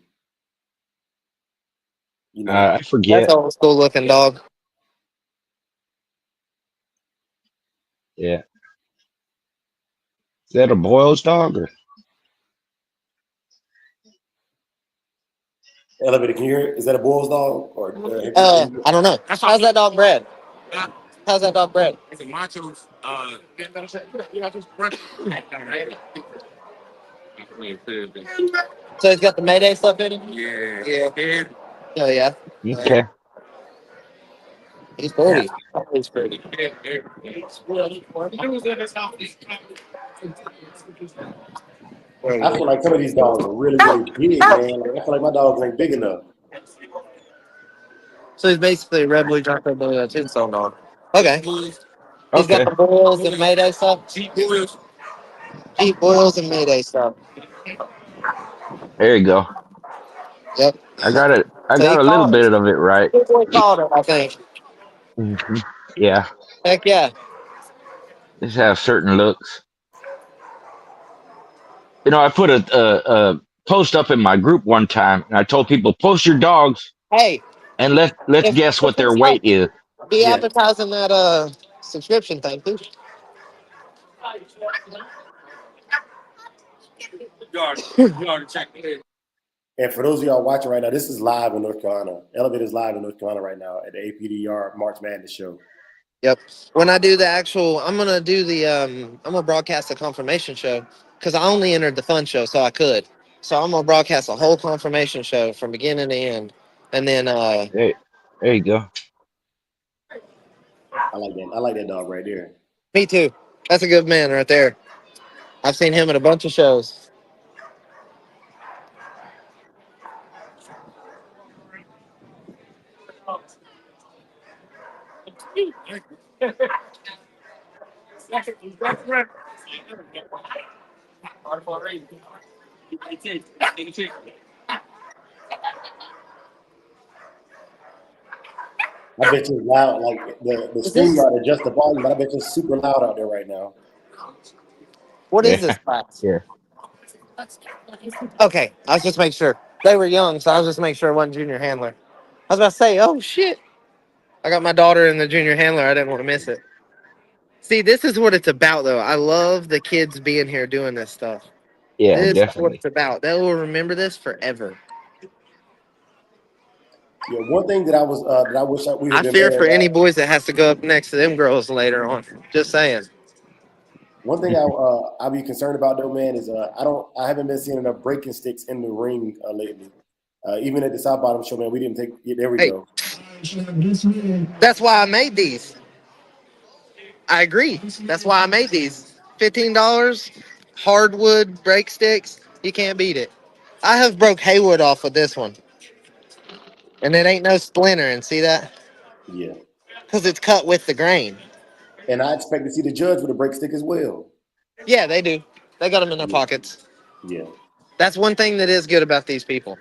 I That's forget. old school looking dog. Yeah. Is that a Boyle's dog or? Elevator, can you hear it? Is that a Bulls dog or? I don't know. How's that dog bred? How's that dog bred? It's a Machos. So he's got the Mayday stuff in him? Yeah. Oh yeah. Okay. He's pretty. He's pretty. I feel like some of these dogs are really, really big, man. Like, I feel like my dogs ain't big enough. So he's basically a Red Blue Junker Blue Tombstone dog. Okay. He's Okay. got the boils and Mayday stuff. Jeep boils and Mayday stuff. There you go. Yep. I got it. I So got he a little called bit it. of it right. Good boy called it, I think. Yeah. Heck yeah. Just have certain looks. I put a post up in my group one time, and I told people post your dogs Hey, and let's if guess what their it's weight like, is. be Yeah. advertising that subscription thing too. And for those of y'all watching right now, this is live in North Carolina. Elevator's live in North Carolina right now at the APDR March Madness show. Yep. When I do the actual, I'm gonna broadcast the confirmation show because I only entered the fun show, so I could. So I'm gonna broadcast a whole confirmation show from beginning to end, and then Hey, there you go. I like that. I like that dog right there. me too. That's a good man right there. I've seen him at a bunch of shows. I bet you it's loud. Like the Is stream this got to adjust the volume, but I bet you it's super loud out there right now. what is Yeah. this class? Yeah. Okay, I was just making sure they were young, so I was just making sure it wasn't junior handler. I was about to say, oh shit, I got my daughter in the junior handler. I didn't want to miss it. See, this is what it's about, though. I love the kids being here doing this stuff. Yeah, This is what definitely. it's about. They will remember this forever. Yeah, one thing that I wish we would I have been fear better for any about. boys that has to go up next to them girls later on. Just saying. One thing I'll be concerned about though, man, is I haven't been seeing enough breaking sticks in the ring lately. Even at the South Bottom show, man, we didn't take. Yeah, there we Hey. go. That's why I made these. I agree. That's why I made these. $15, hardwood break sticks. You can't beat it. I have broke Haywood off with this one. And it ain't no splintering. See that? Yeah, Because it's cut with the grain. and I expect to see the judge with a break stick as well. Yeah, they do. They got them in their Yeah. pockets. Yeah, That's one thing that is good about these people.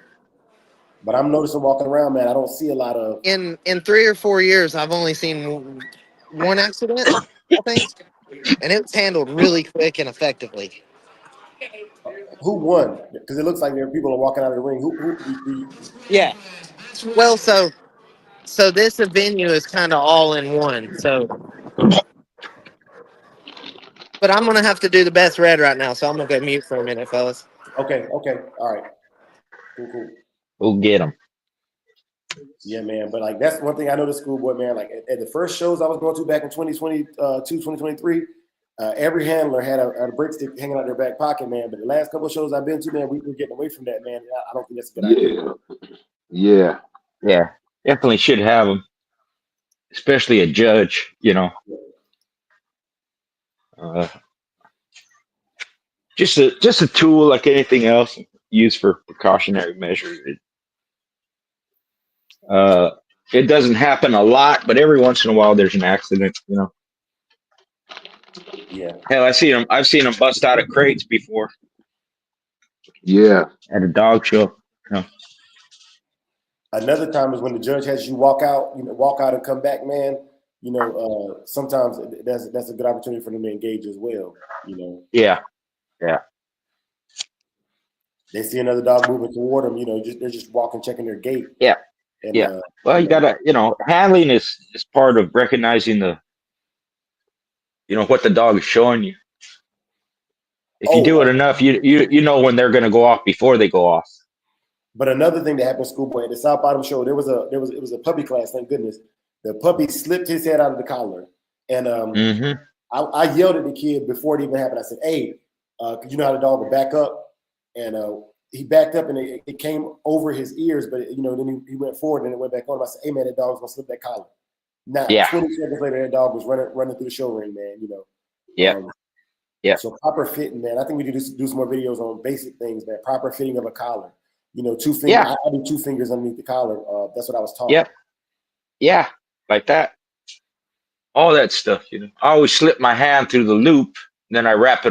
but I'm noticing walking around, man, I don't see a lot of. In 3 or 4 years, I've only seen one accident, I think. and it was handled really quick and effectively. Who won? Because it looks like there are people are walking out of the ring. Who Yeah. Well, so this venue is kind of all in one. So, but I'm gonna have to do the best red right now, so I'm gonna go mute for a minute, fellas. okay, all right, cool. We'll get them. Yeah, man. But like that's one thing I know the schoolboy, man. Like at the first shows I was going to back in 2022, 2023, every handler had a breakstick hanging out their back pocket, man. But the last couple of shows I've been to, man, we were getting away from that, man. I don't think that's a good idea. Yeah. Yeah, definitely should have them, especially a judge. Just a tool like anything else used for precautionary measures. It doesn't happen a lot, but every once in a while there's an accident. Yeah. Hell, I've seen them bust out of crates before Yeah. at a dog show. Another time is when the judge has you walk out and come back, man. Sometimes that's a good opportunity for them to engage as well. Yeah. They see another dog moving toward them, they're just walking, checking their gait. Yeah. And, Yeah. Well, you gotta, handling is part of recognizing what the dog is showing you. If you do it enough, you know when they're gonna go off before they go off. But another thing that happened schoolboy at the South Bottom show, it was a puppy class, thank goodness. The puppy slipped his head out of the collar. And I yelled at the kid before it even happened. I said, hey, because you know how the dog would back up. And he backed up and it came over his ears, but then he went forward and it went back on. I said, hey man, that dog's gonna slip that collar. Now 20 seconds later, that dog was running through the show ring, man. Yeah. So proper fitting, man. I think we need to do some more videos on basic things, man. Proper fitting of a collar. 2 fingers. Yeah. I do 2 fingers underneath the collar. That's what I was taught. Yep. Yeah, like that. All that stuff, I always slip my hand through the loop, then I wrap the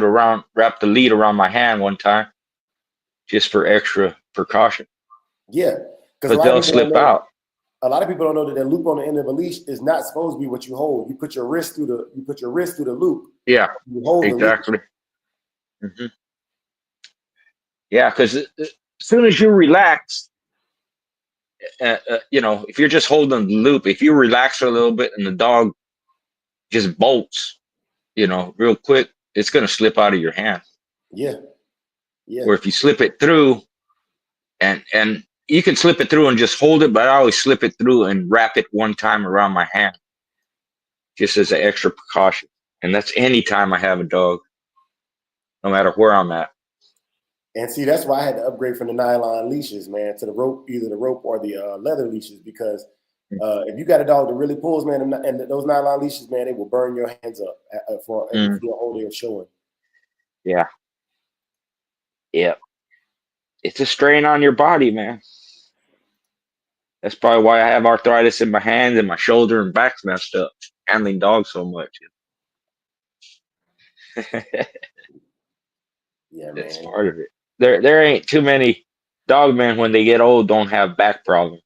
lead around my hand one time, just for extra precaution. Yeah, because they'll slip out. A lot of people don't know that loop on the end of a leash is not supposed to be what you hold. You put your wrist through the loop. Yeah, you hold exactly. Mm-hmm. Yeah, because as soon as you relax, if you're just holding the loop, if you relax for a little bit and the dog just bolts, real quick, it's going to slip out of your hand. Yeah. Or if you slip it through, and you can slip it through and just hold it, but I always slip it through and wrap it one time around my hand, just as an extra precaution. And that's any time I have a dog, no matter where I'm at. And see, that's why I had to upgrade from the nylon leashes, man, to the rope, either the rope or the leather leashes, because if you got a dog that really pulls, man, and those nylon leashes, man, they will burn your hands up for a whole day of showing. Yeah. Yeah. It's a strain on your body, man. That's probably why I have arthritis in my hands and my shoulder and back's messed up, handling dogs so much. Yeah, that's man. part of it. There ain't too many dog men when they get old don't have back problems.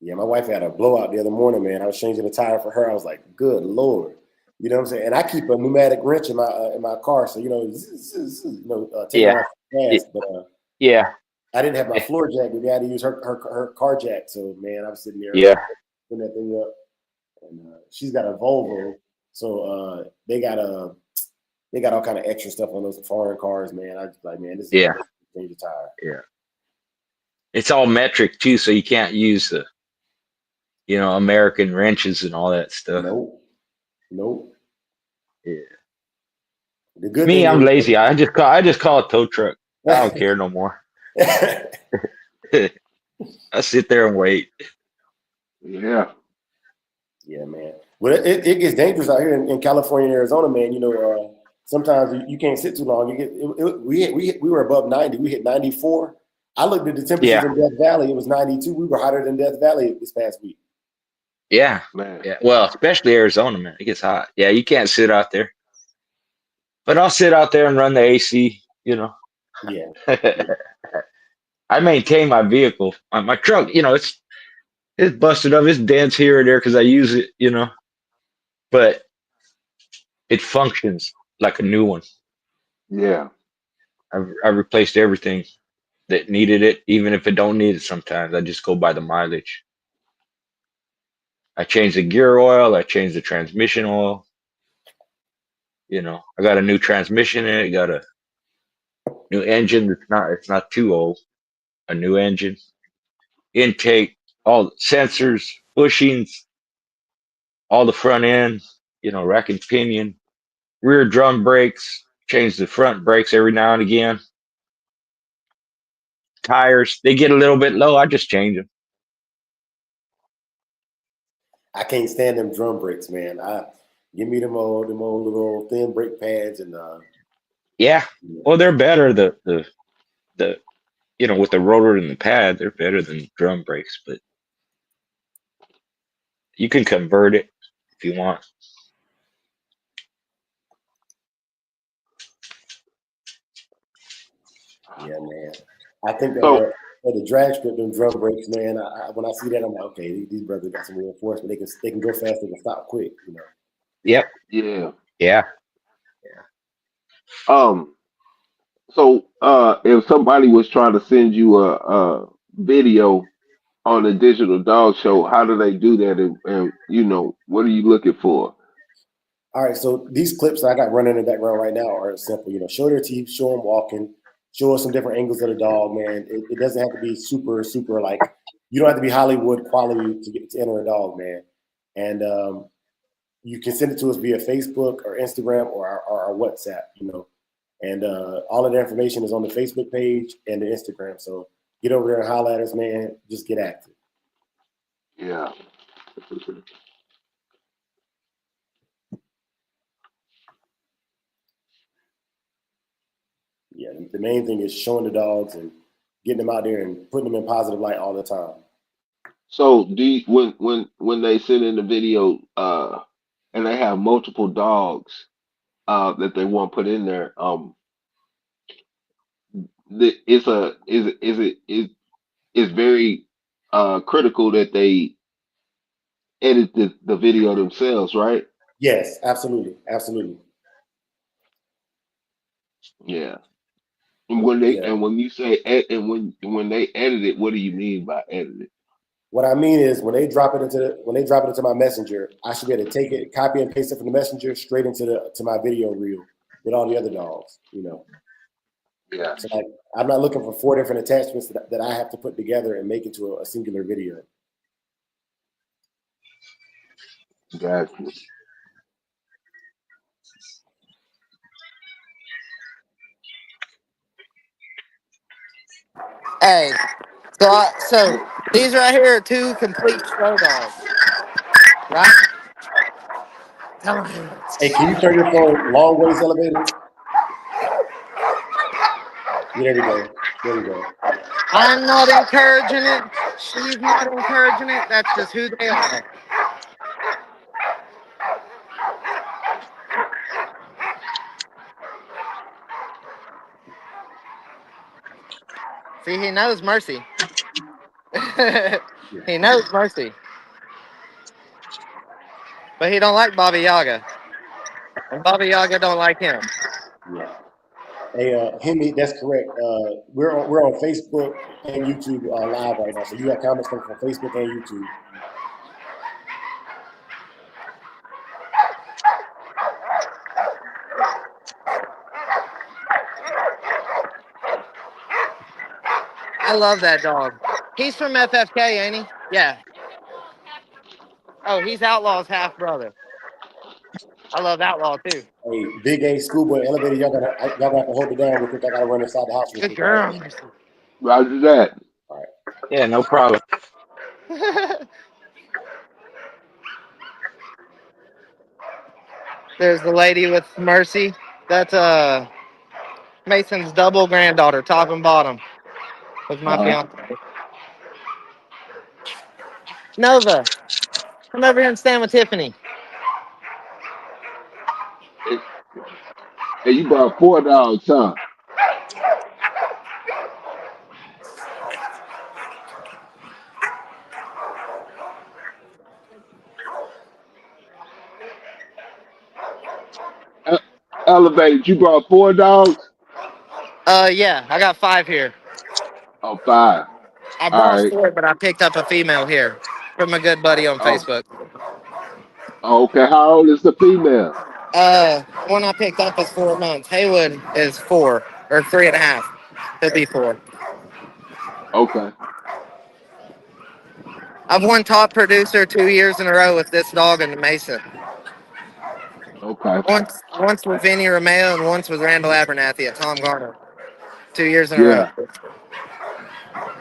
Yeah, my wife had a blowout the other morning, man. I was changing the tire for her. I was like, good Lord. You know what I'm saying? And I keep a pneumatic wrench in my car, so taking off fast. But yeah, I didn't have my floor jack. We had to use her car jack. So man, I was sitting there, putting that thing up, and she's got a Volvo, so they got all kind of extra stuff on those foreign cars, man. I was like, man, this is change the tire. Yeah, it's all metric too, so you can't use the American wrenches and all that stuff. Nope. Yeah. The good Me, thing I'm is, lazy. I just call a tow truck. I don't care no more. I sit there and wait. Yeah, man. Well, it gets dangerous out here in California and Arizona, man. Sometimes you can't sit too long. We were above 90. We hit 94. I looked at the temperatures in Death Valley. It was 92. We were hotter than Death Valley this past week. Yeah, man. Yeah. Well, especially Arizona, man. It gets hot. Yeah, you can't sit out there. But I'll sit out there and run the AC. Yeah. I maintain my vehicle. My truck, it's busted up. It's dents here and there because I use it, But it functions like a new one. Yeah. I replaced everything that needed it, even if it don't need it. Sometimes I just go by the mileage. I changed the gear oil. I changed the transmission oil. You know, I got a new transmission in it. Got a new engine. It's not too old. A new engine, intake, all the sensors, bushings, all the front end. You know, rack and pinion, rear drum brakes. Change the front brakes every now and again. Tires, they get a little bit low. I just change them. I can't stand them drum brakes, man. Give me them old little thin brake pads and Yeah. Well, they're better. The you know, with the rotor and the pad, they're better than drum brakes, but you can convert it if you want. yeah, man. I think So for the drag strip, them drum brakes, man. When I see that, I'm like, okay, these brothers got some reinforcement. They can go fast. They can stop quick. You know. Yep. yeah. Yeah. Um. So if somebody was trying to send you a video on the digital dog show, how do they do that? And you know, what are you looking for? All right, so these clips that I got running in the background right now are simple. You know, show their teeth, show them walking, show us some different angles of the dog, man. It doesn't have to be super like you don't have to be Hollywood quality to get to enter a dog, man. And you can send it to us via Facebook or Instagram or our WhatsApp, you know. And all of the information is on the Facebook page and the Instagram. So get over there and holler at us, man. Just get active. Yeah. Yeah, the main thing is showing the dogs and getting them out there and putting them in positive light all the time. So do you, when they send in the video, and they have multiple dogs, that they want put in there, it's a is it is it's very critical that they edit the video themselves, right? Yes, absolutely, absolutely. Yeah. And when they Yeah. and when you say and when they edit it, what do you mean by edit it? What I mean is when they drop it into my messenger, I should be able to take it, copy and paste it from the messenger straight to my video reel with all the other dogs, you know. Yeah. So like I'm not looking for 4 different attachments that I have to put together and make into a singular video. Gotcha. Hey, so these right here are 2 complete show dogs, right? Come on. Hey, can you turn your phone long ways elevated? Yeah, there we go. There we go. I'm not encouraging it. She's not encouraging it. That's just who they are. See, he knows Mercy. He knows Mercy. But he don't like Baba Yaga. And Baba Yaga don't like him. Yeah. Hey, Hemi, that's correct. We're on Facebook and YouTube live right now, so you got comments coming from Facebook and YouTube. I love that dog. He's from FFK, ain't he? Yeah. Oh, he's Outlaw's half brother. I love Outlaw too. Hey, Big A, Schoolboy, Elevator, y'all got to hold it down real quick. I got to run inside the house real Good quick. All right? girl. Roger that. All right. Yeah, no problem. There's the lady with Mercy. That's Mason's double granddaughter, top and bottom, with my fiance. Nova, come over here and stand with Tiffany. And you brought 4 dogs, huh? elevated. You brought 4 dogs? Yeah, I got 5 here. Oh, 5. I All brought right. 4, but I picked up a female here from a good buddy on Oh, Facebook. okay. How old is the female? One I picked up is 4 months. Haywood is 4 or 3.5. He'll be 4. Okay. I've won top producer 2 years in a row with this dog and the Mason. Okay. Once with Vinny Romeo and once with Randall Abernathy at Tom Garner. 2 years in a row. Yeah.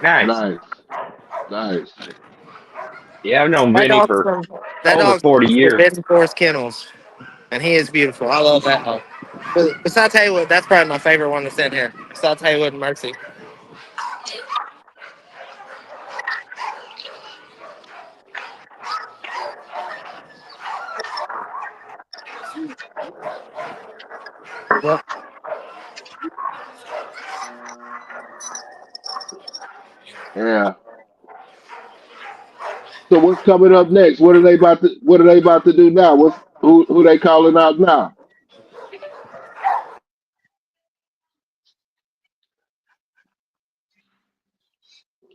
Nice. Nice. Nice. Yeah, I've known That Vinny dog's for from that over dog's 40 from years. Forbidden Forest Kennels, and he is beautiful. I love that dog. But besides Haywood, that's probably my favorite one that's in here. Besides Haywood and Mercy. Yep. Yeah. So what's coming up next? What are they about to do now? Who they calling out now?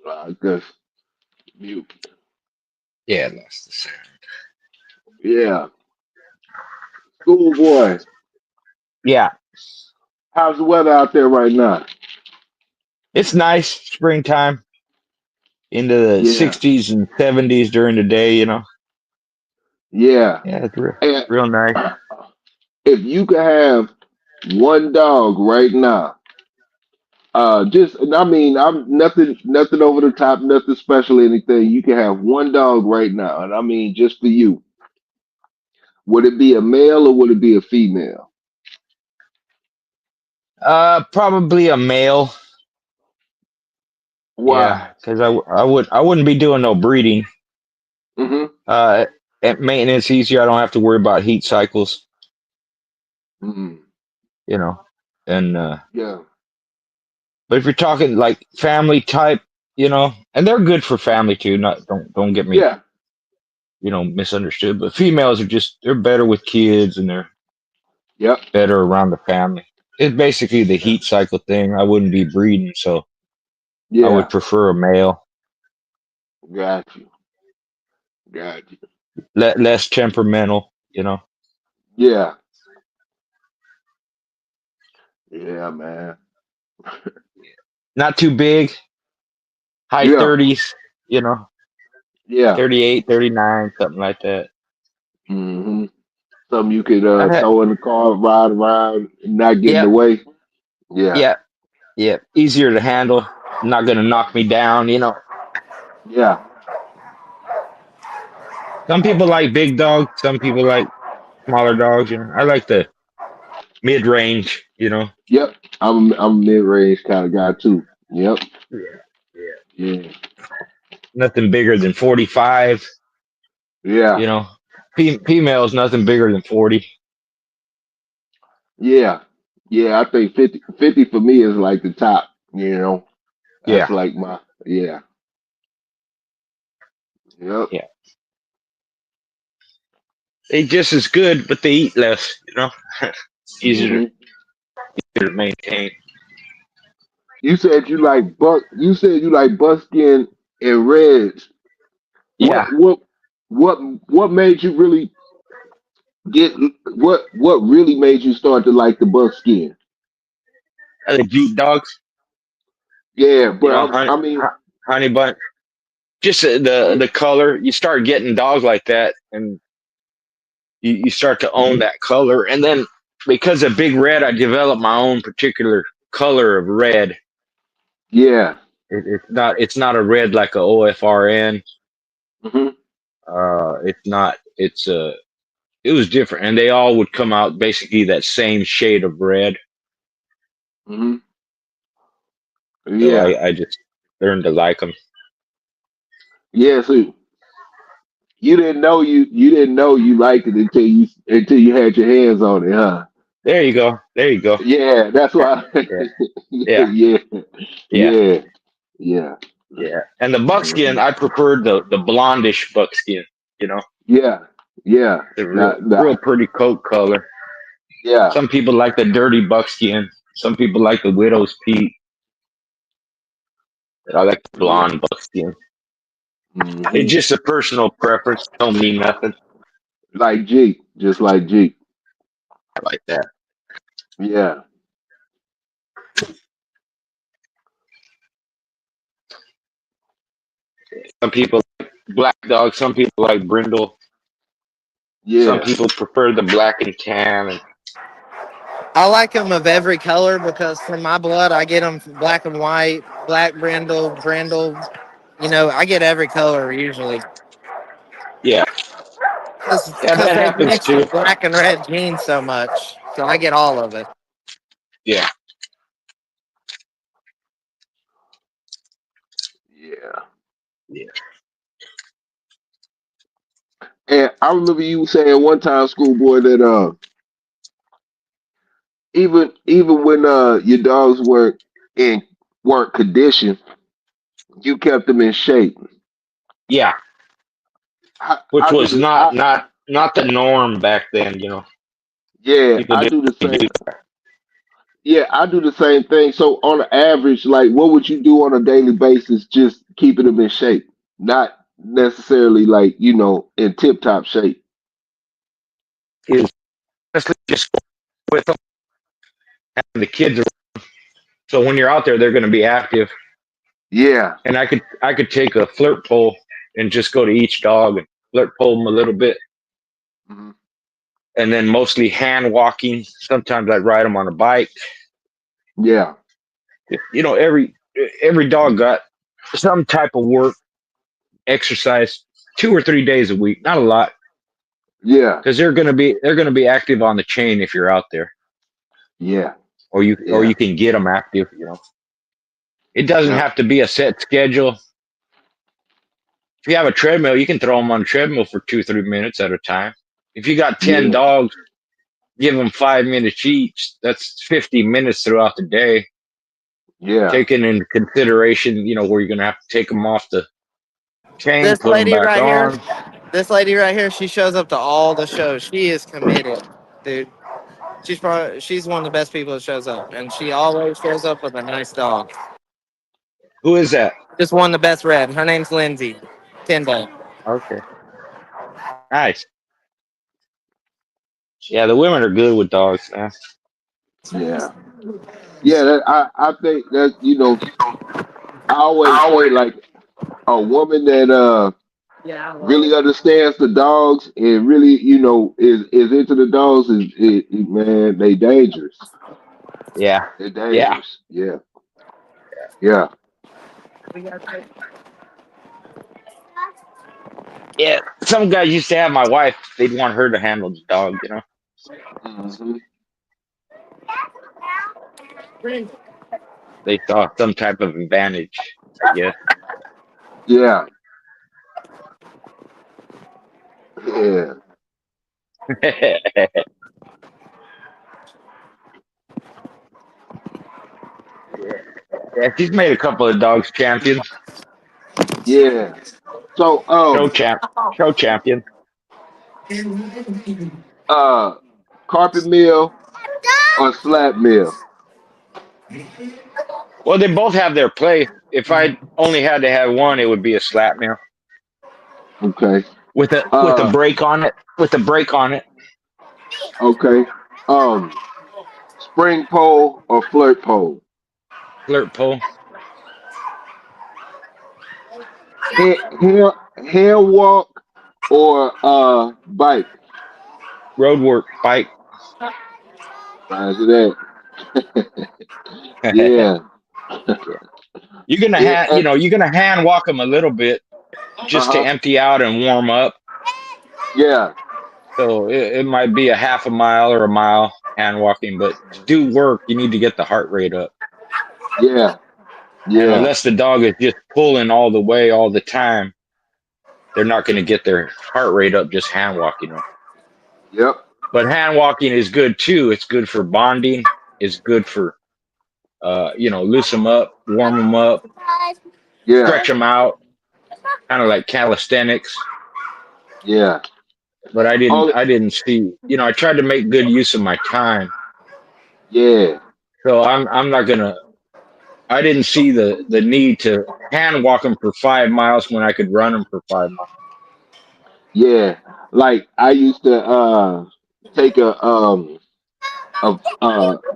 I guess mute. Yeah, that's the same. Yeah. Schoolboy. Yeah, How's the weather out there right now? it's nice springtime into the Yeah. 60s and 70s during the day. Yeah. Yeah, it's real, And real nice. if you could have one dog right now, just I mean, I'm nothing over the top, nothing special, anything. You can have one dog right now, and I mean just for you. Would it be a male or would it be a female? Probably a male. Why? Yeah, because I wouldn't be doing no breeding. Mm-hmm. Uh, at maintenance easier. I don't have to worry about heat cycles. Mm-hmm. You know, and Yeah. but if you're talking like family type, and they're good for family too. Not don't get me Yeah. misunderstood. But females are they're better with kids and they're Yep. better around the family. It's basically the Yeah. heat cycle thing. I wouldn't be breeding, so I would Yeah. prefer a male. Got you. Got you. Less temperamental. Yeah. Yeah, man. Not too big, high Yeah. 30s, you know, Yeah. 38, 39, something like that. Mm-hmm. Something you could I had, throw in the car, ride around, and not get in the yep, way. Yeah. yep, yep. Easier to handle. Not gonna knock me down. Yeah. Some people like big dogs. Some people like smaller dogs. I like the mid range. Yep. I'm a mid range kind of guy too. Yep. Yeah, yeah. Yeah. Nothing bigger than 45. Yeah. You know, females nothing bigger than 40. Yeah. Yeah. I think 50 for me is like the top, you know. That's Yeah, like my yeah. Yep. yeah. They just as good, but they eat less. Easier Hmm. to maintain. You said you like buckskin and reds. Yeah, What made you really get what really made you start to like the buckskin? the Jeep dogs. Yeah, but Honey, I mean, honey bun. Just the color. You start getting dogs like that, and you start to own that color. And then because of Big Red, I developed my own particular color of red. yeah. It's not a red like a OFRN. Hmm. It's not. It was different, and they all would come out basically that same shade of red. Hmm. So Yeah. I just learned to like them. Yeah, so you didn't know you liked it until you had your hands on it, huh? There you go. There you go. Yeah, that's why. Yeah, yeah, Yeah, yeah, yeah, yeah. yeah. And the buckskin, Mhm. I preferred the blondish buckskin. You know, Yeah, yeah. the real Not, real pretty coat color. Yeah. Some people like the dirty buckskin. Some people like the widow's peak. I like the Yeah. blonde buckskin. Hmm. It's just a personal preference. Don't mean nothing. Like Jeep, just like Jeep. I like that. Yeah. Some people like black dog. Some people like brindle. Some Yeah. people prefer the black and tan. And I like them of every color because from my blood, I get them black and white, black brindle. You know, I get every color usually. yeah, Because yeah, that they happens mix the too. black and red jeans so much. So I get all of it. Yeah, Yeah. yeah. And I remember you saying one time, schoolboy, that even when your dogs in weren't conditioned, you kept them in shape. Yeah, which I do was the not the norm back then. yeah, People I didn't do the do same. that. Yeah, I do the same thing. So on an average, like what would you do on a daily basis just keeping them in shape? Not necessarily like, in tip top shape. Is honestly just with them and the kids. So when you're out there, they're going to be active. Yeah. And I could take a flirt pole and just go to each dog and flirt pole them a little bit, Hmm. and then mostly hand walking. Sometimes I ride them on a bike. Yeah. Every dog got some type of work, exercise, 2 or 3 days a week, not a lot, Yeah. because they're gonna be active on the chain if you're out there, Yeah. or you Yeah. can get them active. It doesn't Yeah. have to be a set schedule. If you have a treadmill, you can throw them on a treadmill for 2 3 minutes at a time. If you got 10 Yeah. dogs, give them 5 minutes each. That's 50 minutes throughout the day. Yeah. Taking into consideration, where you're gonna have to take them off the chain, This put them lady back right here, on. she shows up to all the shows. She is committed, dude. She's one of the best people that shows up, and she always shows up with a nice dog. Who is that? Just won the best red. Her name's Lindsay Tyndall. Okay, nice. Yeah, the women are good with dogs, man. Yeah. Yeah. I think that, I always say like a woman that really understands the dogs and really, is into the dogs man, they dangerous. Yeah, They're yeah, dangerous. Yeah. Yeah. yeah. Some guys used to have my wife. They'd want her to handle the dog. Hmm. They saw some type of advantage, I guess. Yeah. Yeah. Yeah, she's made a couple of dogs champions. Yeah. So Show champ, show champion. uh carpet mill or slab mill? Well, they both have their place. If I only had to have one, it would be a slap meal Okay. with a Uh break on it. With a break on it, okay. Um spring pole or flirt pole? flirt pole, Hair walk or bike? road work, bike. Roger that. Yeah. You're gonna Yeah. hand walk them a little bit just to Uh-huh. empty out and warm up. Yeah. So it might be a half a mile or a mile hand walking, but to do work, you need to get the heart rate up. Yeah. And Yeah. unless the dog is just pulling all the way all the time, they're not going to get their heart rate up just hand walking. Yep. But hand walking is good too. It's good for bonding. It's good for loosen them up, warm them up, Yeah. stretch them out, kind of like calisthenics. Yeah. but Only, I didn't see. You know, I tried to make good use of my time, yeah, so I'm not gonna. I didn't see the need to hand walk them for 5 miles when I could run them for 5 miles. yeah. Like I used to take a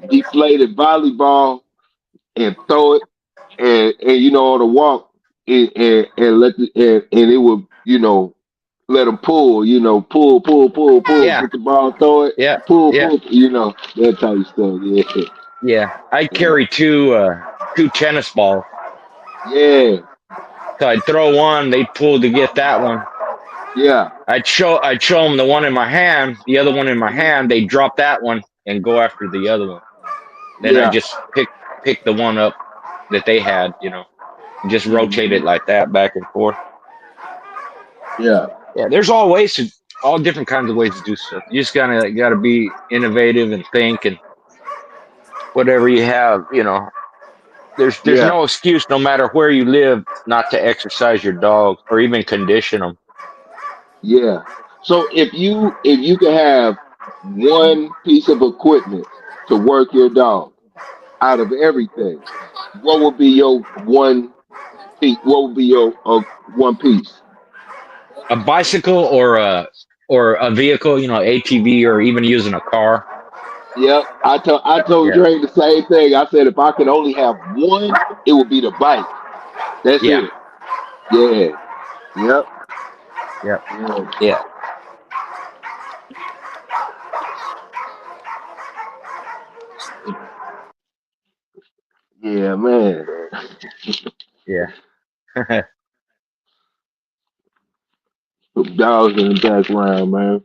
deflated volleyball and throw it, and you know, on the walk, and let and it would, you know, let them pull, you know, pull, Yeah, get the ball, throw it, yeah, yeah, pull, you know, that type of stuff. Yeah, yeah. I yeah, carry two tennis balls. yeah, So I'd throw one, they'd pull to get that one. yeah. I'd show them the one in my hand, the other one in my Mhm. hand. They'd drop that one and go after the other one. Then I Yeah, just pick the one up that they had, you know, and just rotate hmm, it like that back and forth. yeah, Yeah, there's all different kinds of ways to do stuff. You just gotta be innovative and think and whatever you have, you know. There's yeah, no excuse, no matter where you live, not to exercise your dog or even condition them. yeah. So if you could have one piece of equipment to work your dog out of everything, what would be your one piece? What would be your one piece? A bicycle or a vehicle, you know, ATV or even using a car. Yep, I told Yeah, Dre the same thing. I said if I could only have one, it would be the bike. That's yeah, it. Yeah. Yep. yeah, Yeah. yeah, Yeah, man. yeah, Dogs in the background, man.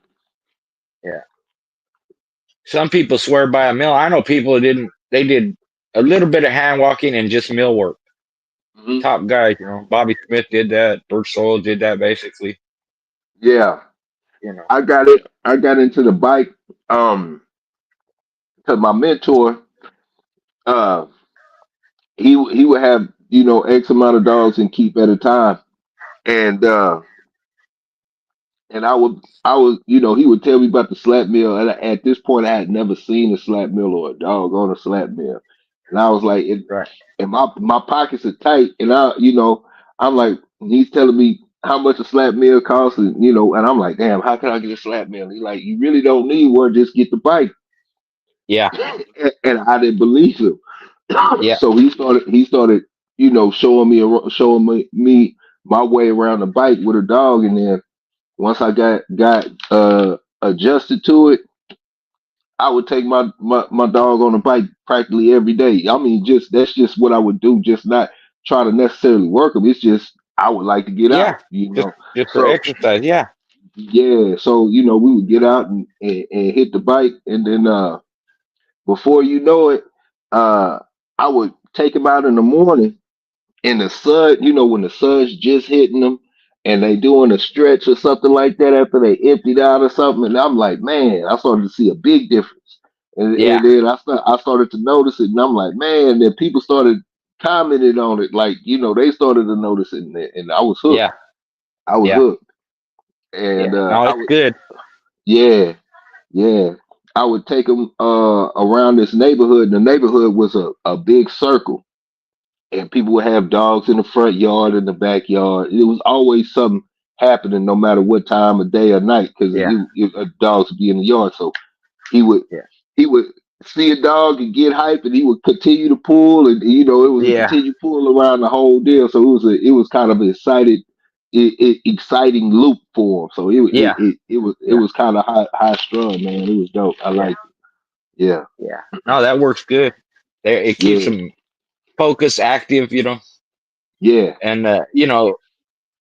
yeah. Some people swear by a mill. I know people who didn't. They did a little bit of hand walking and just mill work. Hmm. Top guys, you know, Bobby Smith did that. Bert Soul did that basically. Yeah. You know. I got into the bike um because my mentor uh he would have, you know, X amount of dogs and keep at a time. And I was, you know, he would tell me about the slap mill, and at this point, I had never seen a slap mill or a dog on a slap mill, and I was like, Right. and my pockets are tight, and I'm like, he's telling me how much a slap mill costs, and you know, and I'm like, damn, how can I get a slap mill? He's like, you really don't need one, just get the bike, Yeah. and I didn't believe him. Yeah. So he started, you know, showing me my way around the bike with a dog, and then once I got adjusted to it, I would take my dog on a bike practically every day. I mean, just that's just what I would do. Just not try to necessarily work them. It's just I would like to get Yeah. out, you Just know. just for So exercise. Yeah. yeah, so you know, we would get out and hit the bike, and then before you know it, uh, I would take him out in the morning and the sun, you know, when the sun's just hitting them and they doing a stretch or something like that after they emptied out or something, and I'm like, man, I started to see a big difference. Yeah. And then I started to notice it, and I'm like, man, then people started commenting on it, like, you know, they started to notice it, and I was hooked. Yeah. I was Yeah. hooked. And Yeah. No, I it's would, good. yeah, yeah. I would take them around this neighborhood, and the neighborhood was a big circle, and people would have dogs in the front yard, in the backyard. It was always something happening, no matter what time of day or night, because Yeah. dogs would be in the yard. So he would Yeah. he would see a dog and get hype, and he would continue to pull, and you know, it was a Yeah. continued pull around the whole deal. So it was kind of an exciting loop for him. So Yeah. it Yeah. was kind of high strung, man. It was dope. I Yeah. liked it. Yeah, Yeah. No, that works good. It keeps yeah, them focused, active, you know. yeah. And you know,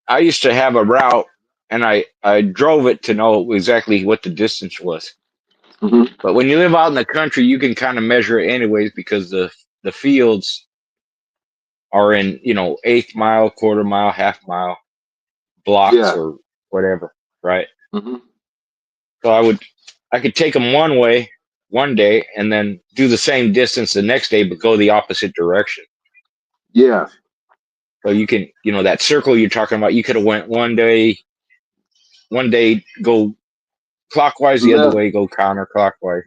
I used to have a route and I drove it to know exactly what the distance was. Hmm. But when you live out in the country, you can kind of measure it anyways because the fields are in, you know, eighth mile, quarter mile, half mile blocks Yeah. or whatever, right? Hmm. So I could take them one way one day and then do the same distance the next day, but go the opposite direction. Yeah. So you can, you know, that circle you're talking about, you could have went one day go clockwise the other left. way, go counterclockwise.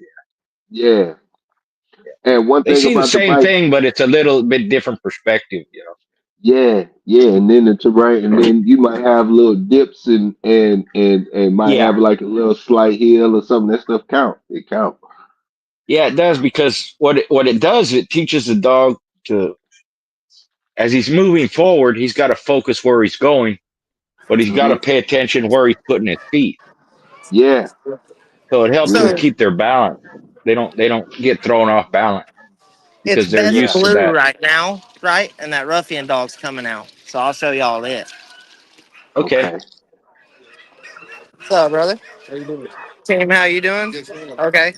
Yeah. And one They thing see the about the same bike, thing, but it's a little bit different perspective, you know. yeah, and then the terrain, and then you might have little dips and might Yeah, have like a little slight hill or something. That stuff count. It count. yeah, it does, because what it does, it teaches the dog to, as he's moving forward, he's got to focus where he's going, but he's got Hmm. to pay attention where he's putting his feet. Yeah, So it helps them yeah, So keep their balance. They don't get thrown off balance it's because they're best yeah. used to blue that. right now, right? And that ruffian dog's coming out. So I'll show y'all it. Okay. Okay. What's up, brother? How you doing? Team, how you doing? Okay.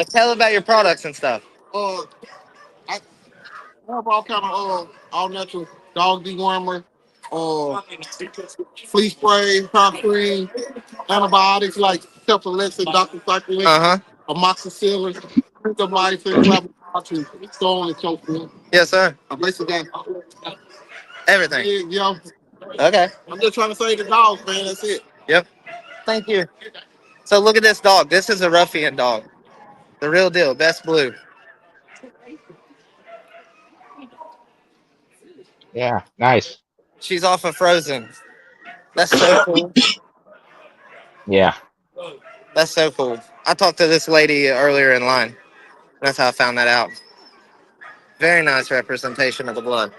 Tell about your products and stuff. I have all kind of all natural dog dewormer, flea spray, top cream, antibiotics like cephalexin, doxycycline, amoxicillin, clindamycin, clavustrate, so on and so forth. Yes, sir. I basically got everything. Yeah. Okay. I'm just trying to save the dogs, man. That's it. Yep. Thank you. So look at this dog. This is a ruffian dog. The real deal. Best blue. Yeah. Nice. She's off of Frozen. That's so cool. Yeah. That's so cool. I talked to this lady earlier in line. That's how I found that out. Very nice representation of the blood.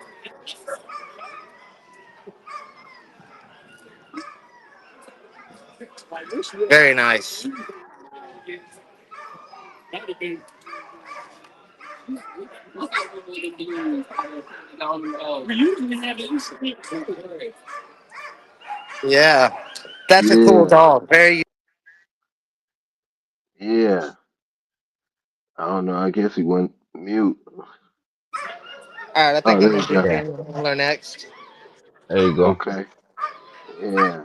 Very nice. Yeah. That's a cool Yeah, dog. Very. yeah. I don't know. I guess he went mute. All right. I Oh, think I'm there going you to do go. Yeah. Handler next. There you go. Okay. Yeah,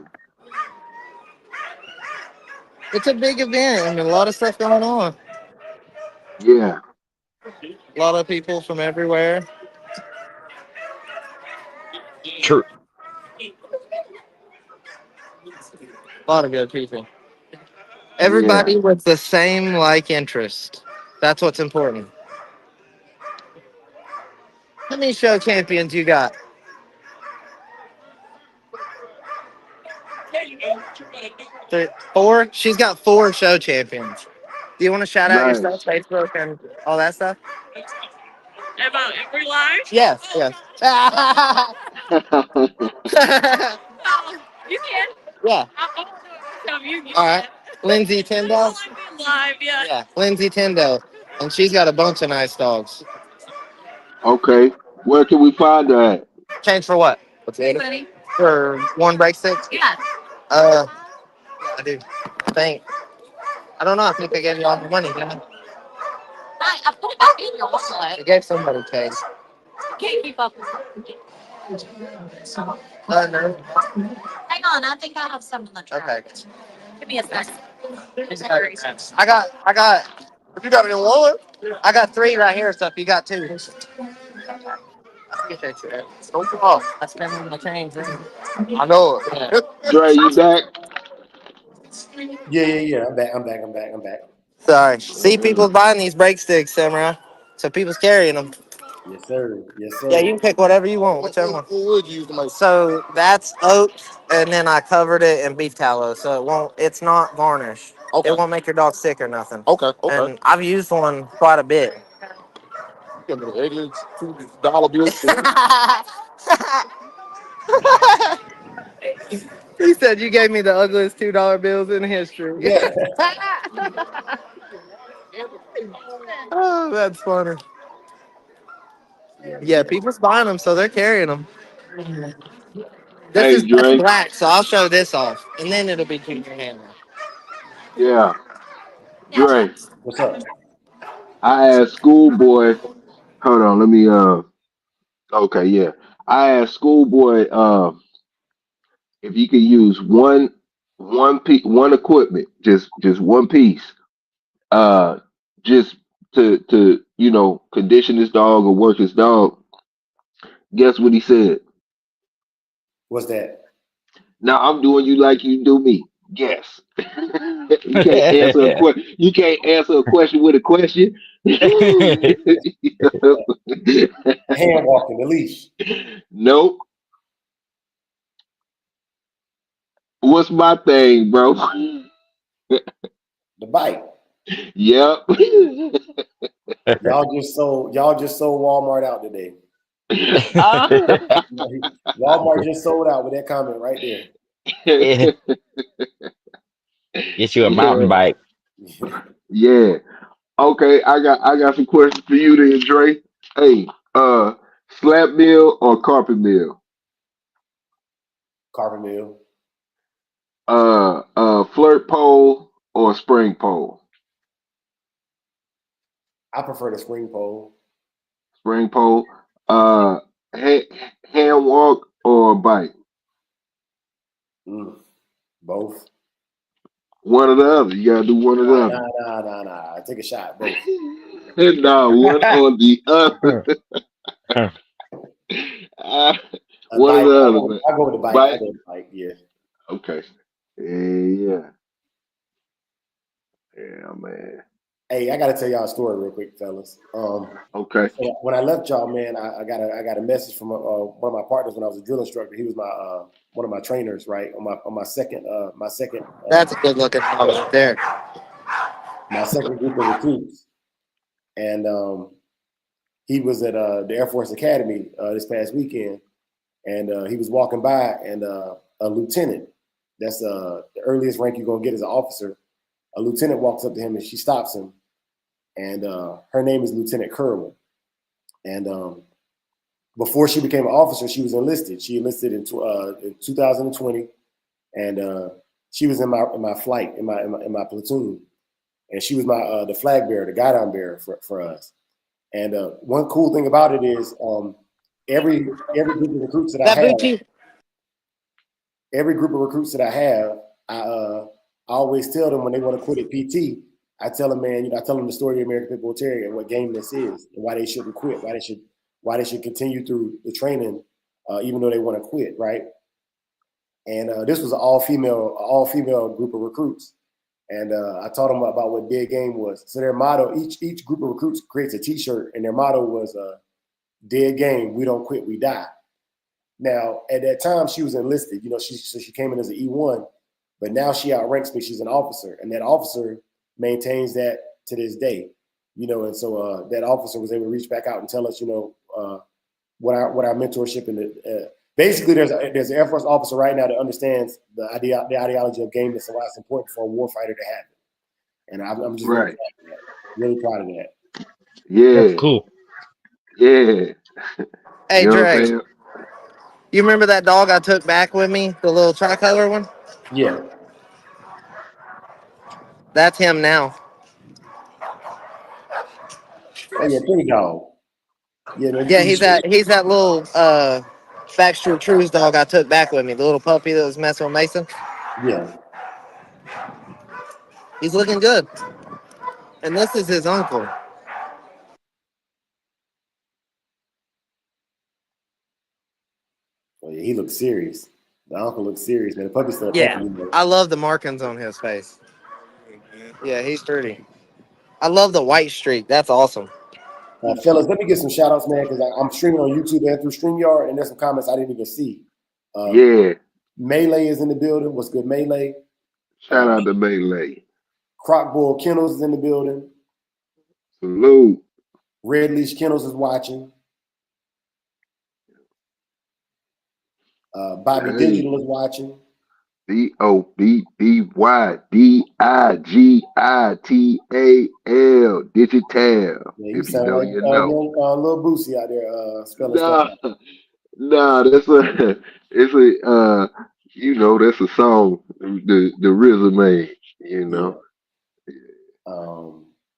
It's a big event. I mean, a lot of stuff going on. yeah, A lot of people from everywhere. True. A lot of good people. yeah. Everybody with the same interest. That's what's important. How many show champions you got? 4? She's got 4 show champions. Do you want to shout out your stuff, Nice. Facebook and all that stuff? About every live? Yes, yes. Oh, you can. Yeah. I want to tell you. All right. Lindsay Tyndall. Live, yeah. Yeah, Lindsay Tyndall. And she's got a bunch of nice dogs. Okay. Where can we find her at? Change for what? Money. For one break stick? Yeah. Yeah, I do. I don't know. I think I gave you all the money, didn't I? I put it back in your wallet. I gave somebody cash. Can't keep up. No. Hang on, I think I have some in the truck. Okay. Give me a second. I got. You got any wallet? I got 3 right here, so if you got 2. Don't come off. I spent my change. I know it. Yeah. Dre, you back? Yeah. I'm back. Sorry. See, people buying these brake sticks, Samurai. So people's carrying them. Yes, sir. Yes, sir. Yeah, you can pick whatever you want, whichever one. What would you use the most? So that's oats, and then I covered it in beef tallow, so it won't. It's not varnish. Okay. It won't make your dog sick or nothing. Okay. And I've used one quite a bit. $2 bills. He said you gave me the ugliest $2 bills in history. Yeah. Oh, that's funny. Yeah, people's buying them, so they're carrying them. This Hey, is just Dre. black, so I'll show this off, and then it'll be junior handler. Yeah. Dre, What's up? I asked Schoolboy. Hold on, let me okay, yeah. I asked Schoolboy if you could use one equipment, just one piece, uh just to condition his dog or work his dog. Guess what he said? What's that? Now I'm doing you like you do me. Guess. You can't answer a question. You can't answer a question with a question. Hand walking, the leash. Nope. What's my thing, bro? The bike. Yep. Y'all just sold Walmart out today. Ah. Walmart just sold out with that comment right there. Get you a mountain bike. Yeah. Okay, I got some questions for you then, Dre. Hey, slap meal or carpet meal? Carpet mill. Flirt pole or spring pole? I prefer the spring pole. Spring pole. Uh, ha- hand walk or bike? Both. One or the other. You gotta do one or the other. Nah. Take a shot. Both. No, one or the other. One or Bike. the other, man. I go with the bike. Bike. I go with the bike. Yeah. Okay. Yeah. Yeah, man. Hey, I gotta tell y'all a story real quick, fellas. Okay. So when I left y'all, man, I got a message from one of my partners when I was a drill instructor. He was my one of my trainers, right? On my second That's a good looking dog right there. my second group of recruits, and he was at the Air Force Academy this past weekend, and he was walking by, and a lieutenant, that's the earliest rank you're gonna get as an officer. A lieutenant walks up to him and she stops him, and her name is Lieutenant Kerwin. And before she became an officer, she was enlisted. She enlisted in 2020, and she was in my flight in my platoon, and she was my the flag bearer, the guidon bearer for us. And one cool thing about it is every group of recruits that I have, every group of recruits that I have, I always tell them when they want to quit at PT, I tell them, man, I tell them the story of American Pit Bull Terrier and what game this is, and why they shouldn't quit, why they should continue through the training, even though they want to quit, right? And this was an all female group of recruits, and I taught them about what dead game was. So their motto, each group of recruits creates a T-shirt, and their motto was "Dead game, we don't quit, we die." Now, at that time, she was enlisted. She came in as an E1, but now she outranks me. She's an officer, and that officer maintains that to this day. And so that officer was able to reach back out and tell us, what our mentorship and basically there's an Air Force officer right now that understands the ideology of gameness and why it's important for a warfighter to have it. And I'm just right. really proud of that. Yeah. That's cool. Yeah. Hey, Dre, you remember that dog I took back with me, the little tricolor one? Yeah. That's him now. Oh yeah, pretty dog. Yeah, man, Yeah, he's that little Baxter Trues dog I took back with me, the little puppy that was messing with Mason. Yeah. He's looking good. And this is his uncle. Oh yeah, he looks serious. The uncle looks serious, man. The puppy's still a Yeah, puppy. I love the markings on his face. Yeah, he's sturdy. I love the white streak. That's awesome. Fellas, let me get some shout outs, man, because I'm streaming on YouTube and through StreamYard, and there's some comments I didn't even see. Yeah. Melee is in the building. What's good, Melee? Shout out to Melee. Croc Bull Kennels is in the building. Salute. Red Leash Kennels is watching. Bobby Digital is watching. BOBBYDIGITAL Digital. Yeah, you If you sound know, like you know. little Boosie out there spelling stuff out. Nah, that's it's a song. The RZA made, Yeah.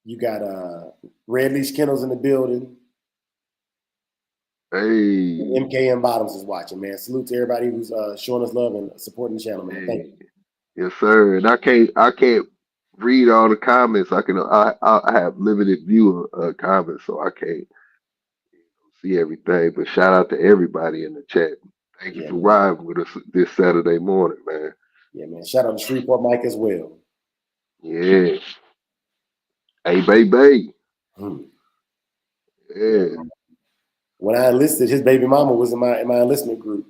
You got Red Leash Kennels in the building. Hey, MKM Bottoms is watching, man. Salute to everybody who's showing us love and supporting the channel, man. Thank you. Yes, sir. And I can't read all the comments. I have limited view of comments, so I can't see everything. But shout out to everybody in the chat. Thank you for riding with us this Saturday morning, man. Yeah, man. Shout out to Shreveport Mike as well. Yeah. Hey, baby. Hmm. Yeah. When I enlisted, his baby mama was in my enlistment group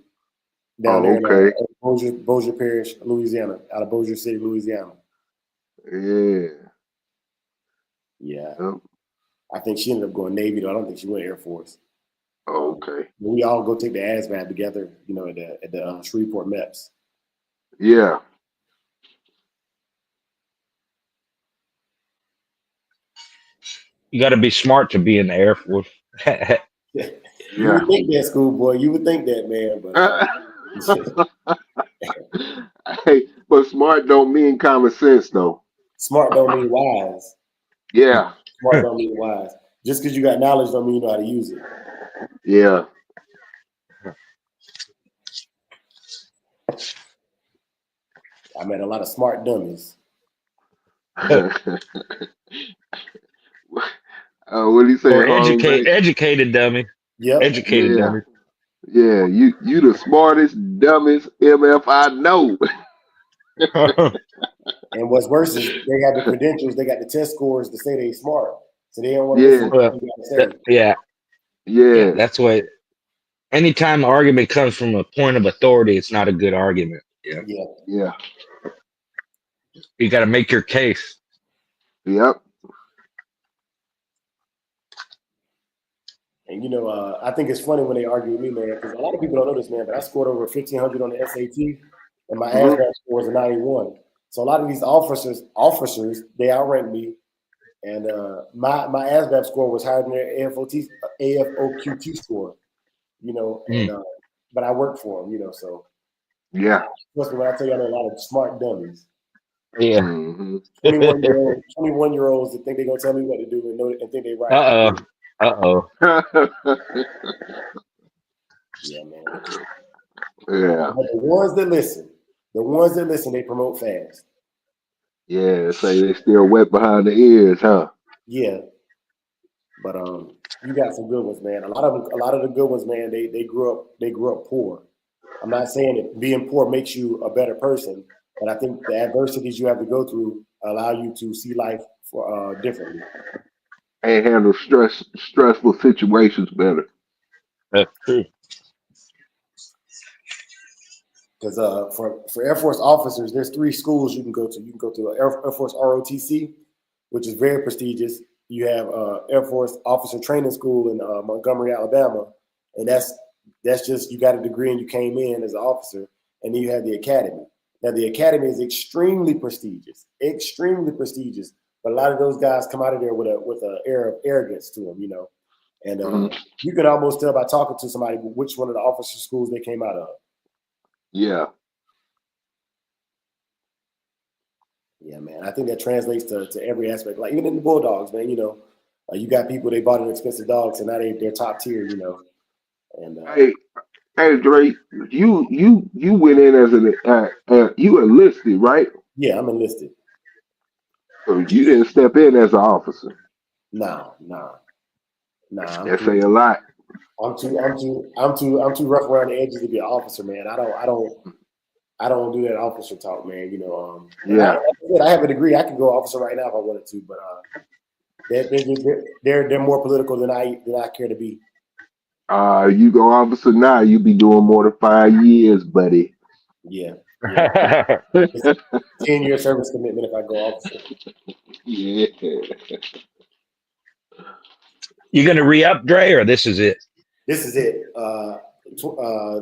down there in Okay. Bossier Parish, Louisiana, out of Bossier City, Louisiana. Yeah. Yeah. Yep. I think she ended up going Navy, though. I don't think she went Air Force. Okay. We all go take the ASVAB together, at the Shreveport MEPS. Yeah. You got to be smart to be in the Air Force. You would think that, schoolboy. You would think that, man. But Hey, but smart don't mean common sense, though. smart don't mean wise. Yeah. Smart don't mean wise. Just because you got knowledge don't mean you know how to use it. Yeah. I met a lot of smart dummies. What do you say? Or Harlem Lake? educated dummy. Yep. Educated Yeah. dummy. Yeah, you the smartest, dumbest MF I know. And what's worse is they got the credentials, they got the test scores to say they smart. So they don't want to Yeah. listen to what you got to say. Yeah. Yeah. That's what. Anytime an argument comes from a point of authority, it's not a good argument. Yeah. Yeah. Yeah. You got to make your case. Yep. And I think it's funny when they argue with me, man, because a lot of people don't know this, man, but I scored over 1,500 on the SAT, and my ASVAB score was a 91. So a lot of these officers, they outrank me, and my ASVAB score was higher than their AFOQT score, and but I worked for them, so. Yeah. Trust me when I tell you I know a lot of smart dummies. Yeah. Mm-hmm. 21-year-olds that think they're going to tell me what to do and think they're right. Uh-oh. Yeah, man. Yeah. But the ones that listen, they promote fast. Yeah. Say they still wet behind the ears, huh? Yeah. But you got some good ones, man. A lot of the good ones, man, they grew up poor. I'm not saying that being poor makes you a better person, but I think the adversities you have to go through allow you to see life differently. And handle stressful situations better. That's true. Because for Air Force officers, there's 3 schools you can go to. You can go to Air Force ROTC, which is very prestigious. You have Air Force Officer Training School in Montgomery, Alabama, and that's just you got a degree and you came in as an officer, and then you have the academy. Now the academy is extremely prestigious, but a lot of those guys come out of there with an air of arrogance to them, and you can almost tell by talking to somebody which one of the officer schools they came out of. Yeah. Yeah, man. I think that translates to every aspect. Like even in the Bulldogs, man, you got people, they bought an expensive dogs and now they're top tier, And Hey, Dre, you went in as you enlisted, right? Yeah, I'm enlisted. So you didn't step in as an officer. Nah. That say a lot. I'm too rough around the edges to be an officer, man. I don't do that officer talk, man. Yeah. I have a degree. I can go officer right now if I wanted to, but they're more political than I care to be. You go officer now, you be doing more than 5 years, buddy. Yeah. 10-year service commitment if I go officer. Yeah. You gonna re-up, Dre, or this is it? This is it.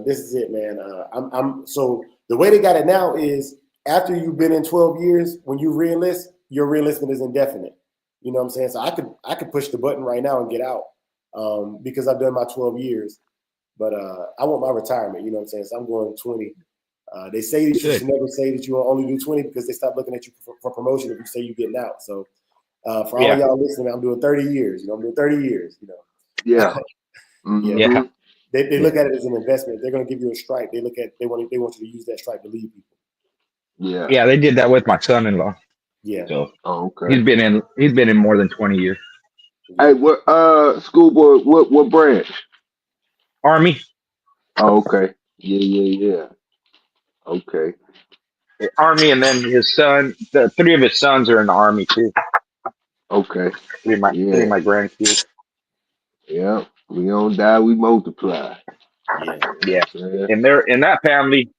This is it, man. I'm so the way they got it now is after you've been in 12 years, when you reenlist, your reenlistment is indefinite. You know what I'm saying? So I could push the button right now and get out because I've done my 12 years. But I want my retirement. You know what I'm saying? So I'm going 20. They say that you should never say that you will only do 20 because they stop looking at you for promotion if you say you're getting out. So for all of y'all listening, I'm doing 30 years. I'm doing 30 years. Yeah. Yeah. Yeah. They look at it as an investment. They're going to give you a strike. They want you to use that strike to lead people. Yeah. Yeah, they did that with my son-in-law. Yeah. So Okay. he's been in more than 20 years. Hey, what schoolboy? What branch? Army. Oh, okay. Yeah. Okay. Army, and then his son. The three of his sons are in the Army too. Okay. Three of my Yeah. grandkids. Yeah. We don't die, we multiply. Yeah. Yeah, Yeah. and they're in that family.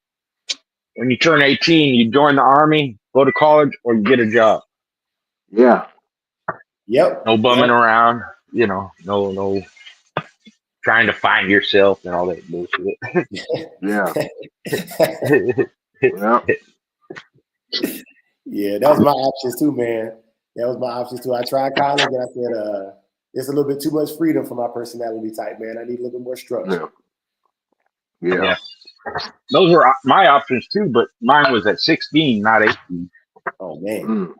When you turn 18, you join the Army, go to college, or you get a job. Yeah. Yep. No bumming Yep. around. No trying to find yourself and all that bullshit. Yeah. Yeah. Yeah, that was my options too, man. That was my options too. I tried college and I said, it's a little bit too much freedom for my personality type, man. I need a little bit more structure. Yeah. Yeah. Yeah. Those were my options too, but mine was at 16, not 18. Oh man. Mm.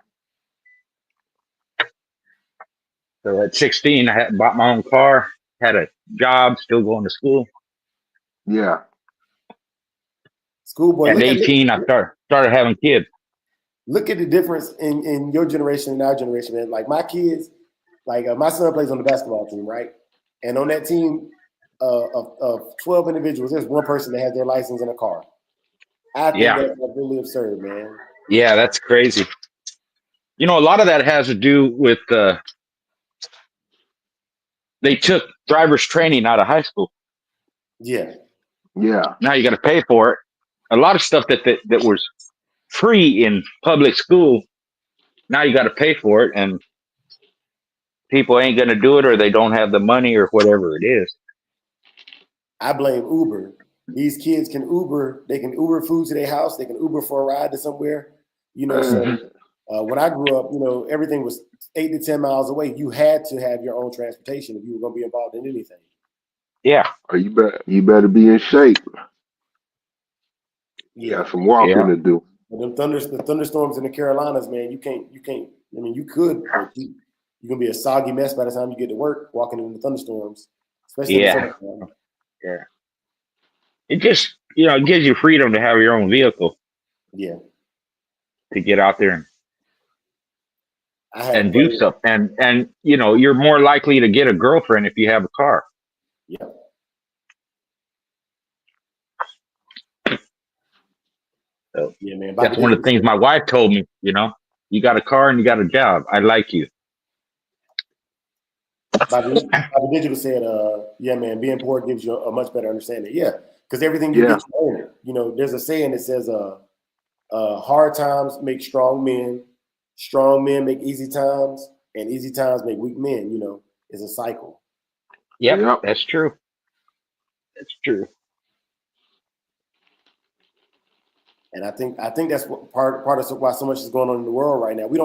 So at 16, I had bought my own car, had a job, still going to school. Yeah. Schoolboy, At 18, I started having kids. look at the difference in your generation and our generation, man. Like my kids, like my son plays on the basketball team, right? And on that team of 12 individuals, there's one person that has their license in a car. I think that's really absurd, man. Yeah, that's crazy. You know, a lot of that has to do with they took driver's training out of high school. Yeah. Yeah. Now you got to pay for it. A lot of stuff that was free in public school, now you got to pay for it, and people ain't going to do it, or they don't have the money, or whatever it is. I blame Uber. These kids can Uber. They can Uber food to their house. They can Uber for a ride to somewhere. You know, so when I grew up, you know, everything was 8 to 10 miles away. You had to have your own transportation if you were going to be involved in anything. Yeah. Or you better be in shape. Yeah. Got some walking to do. But the thunderstorms in the Carolinas, man, you can't. I mean, you could. But you're gonna be a soggy mess by the time you get to work, walking in the thunderstorms, especially in the summertime. Yeah. It just, you know, it gives you freedom to have your own vehicle. Yeah. To get out there and do buddies. stuff, and you know, you're more likely to get a girlfriend if you have a car. Yeah. So, yeah, man. That's one of the things my wife told me. You know, you got a car and you got a job. I like you. Bobby Digital said, yeah, man, being poor gives you a much better understanding. Yeah, because everything you get, you earn it. You know, there's a saying that says, hard times make strong men make easy times, and easy times make weak men. You know, it's a cycle. Yep. That's true. That's true. And I think that's what part of why so much is going on in the world right now. We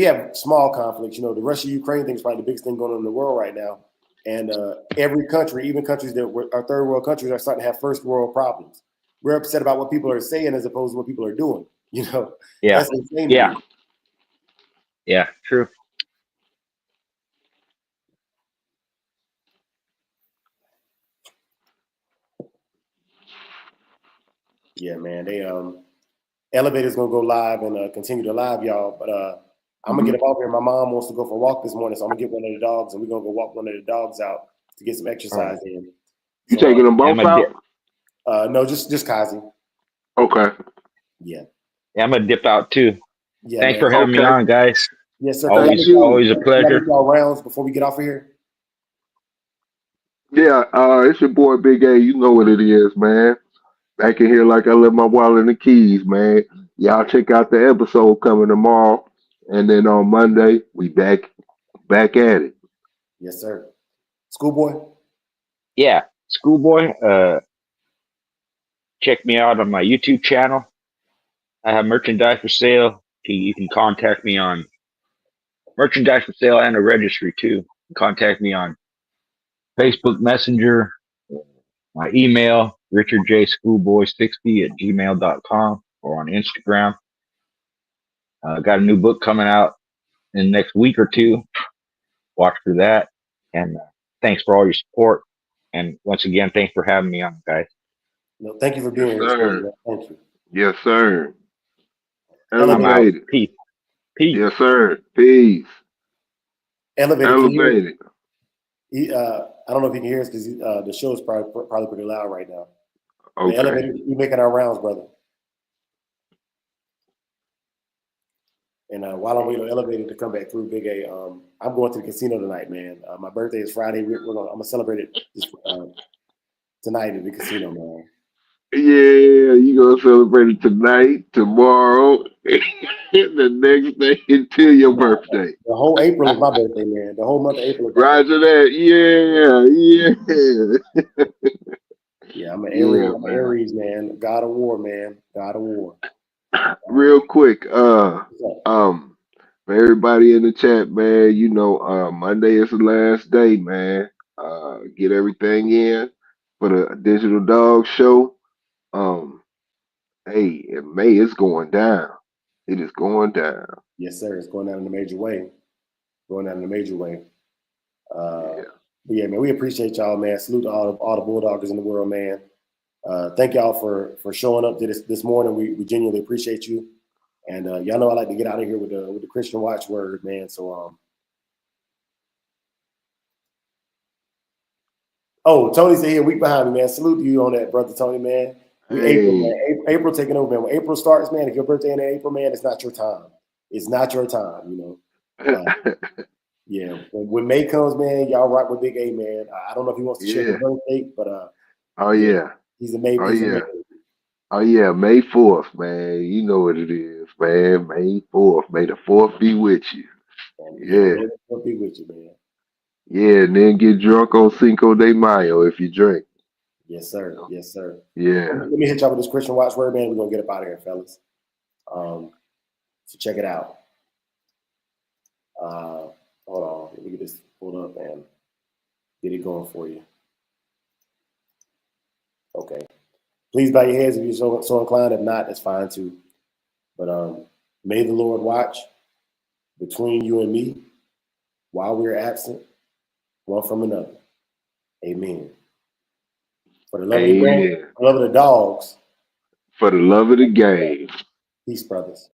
have small conflicts. You know, the Russia-Ukraine thing is probably the biggest thing going on in the world right now. And every country, even countries that are third world countries, are starting to have first world problems. We're upset about what people are saying as opposed to what people are doing. You know, that's insane. Yeah, true. Yeah, man. They Elevator's gonna go live and continue to live, y'all. But I'm gonna get up off here. My mom wants to go for a walk this morning, so I'm gonna get one of the dogs and we're gonna go walk one of the dogs out to get some exercise in. You taking them both out? No, just Kazi. Okay. Yeah. I'm gonna dip out too. Yeah. Thanks for having me on, guys. Yes, sir. Always a pleasure. Rounds before we get off of here. Yeah, it's your boy Big A. You know what it is, man. Back in here like I left my wallet and the keys, man. Y'all check out the episode coming tomorrow, and then on Monday we back at it. Yes, sir. Schoolboy. Yeah, Schoolboy. Check me out on my YouTube channel. I have merchandise for sale. You can contact me on merchandise for sale and a registry too. Contact me on Facebook Messenger, my email, richardjschoolboy60@gmail.com, or on Instagram. Got a new book coming out in the next week or two. Watch for that. And thanks for all your support. And once again, thanks for having me on, guys. No, thank you for being here. Thank you. Yes, sir. Elevated. Peace. Yes, sir. Peace. Elevated. I don't know if you can hear us because the show is probably pretty loud right now. Okay. Elevated, we're making our rounds, brother. And while I'm waiting on elevator to come back through, Big A, I'm going to the casino tonight, man. My birthday is Friday. I'm gonna celebrate it tonight at the casino, man. Yeah, you gonna celebrate it tonight, tomorrow, the next day until your birthday. The whole April is my birthday, man. The whole month of April is my birthday. Roger that. Yeah. Yeah, I'm an Yeah, Aries. I'm an man. Aries, man. God of War, man. God of War. Real quick, What's up? for everybody in the chat, man, you know, Monday is the last day, man. Get everything in for the Digital Dog Show. Hey, in May it's going down. It is going down. Yes, sir. It's going down in a major way. Going down in a major way. Yeah. But yeah, man, we appreciate y'all, man. Salute to all the Bulldoggers in the world, man. Thank y'all for showing up to this morning. We genuinely appreciate you. And y'all know I like to get out of here with the Christian watchword, man. So oh, Tony said here, week behind me, man. Salute to you on that, brother Tony, man. April, man. April taking over, man. When April starts, man, if your birthday in April, man, it's not your time. It's not your time, you know. Yeah, when May comes, man, y'all rock with Big A, man. I don't know if he wants to share the birth date, but oh yeah. He's a May. Oh yeah. Oh yeah, May 4th, man. You know what it is, man. May 4th. May the 4th be with you. Yeah. May the 4th be with you, man. Yeah, and then get drunk on Cinco de Mayo if you drink. Yes, sir. Yes, sir. Yeah. Let me hit y'all with this Christian watchword, man. We're gonna get up out of here, fellas. So check it out. Hold on. Let me get this pulled up and get it going for you. Okay. Please bow your heads if you're so inclined. If not, that's fine too. But may the Lord watch between you and me while we're absent, one from another. Amen. For the love of the game, for the love of the dogs. For the love of the game. Peace, brothers.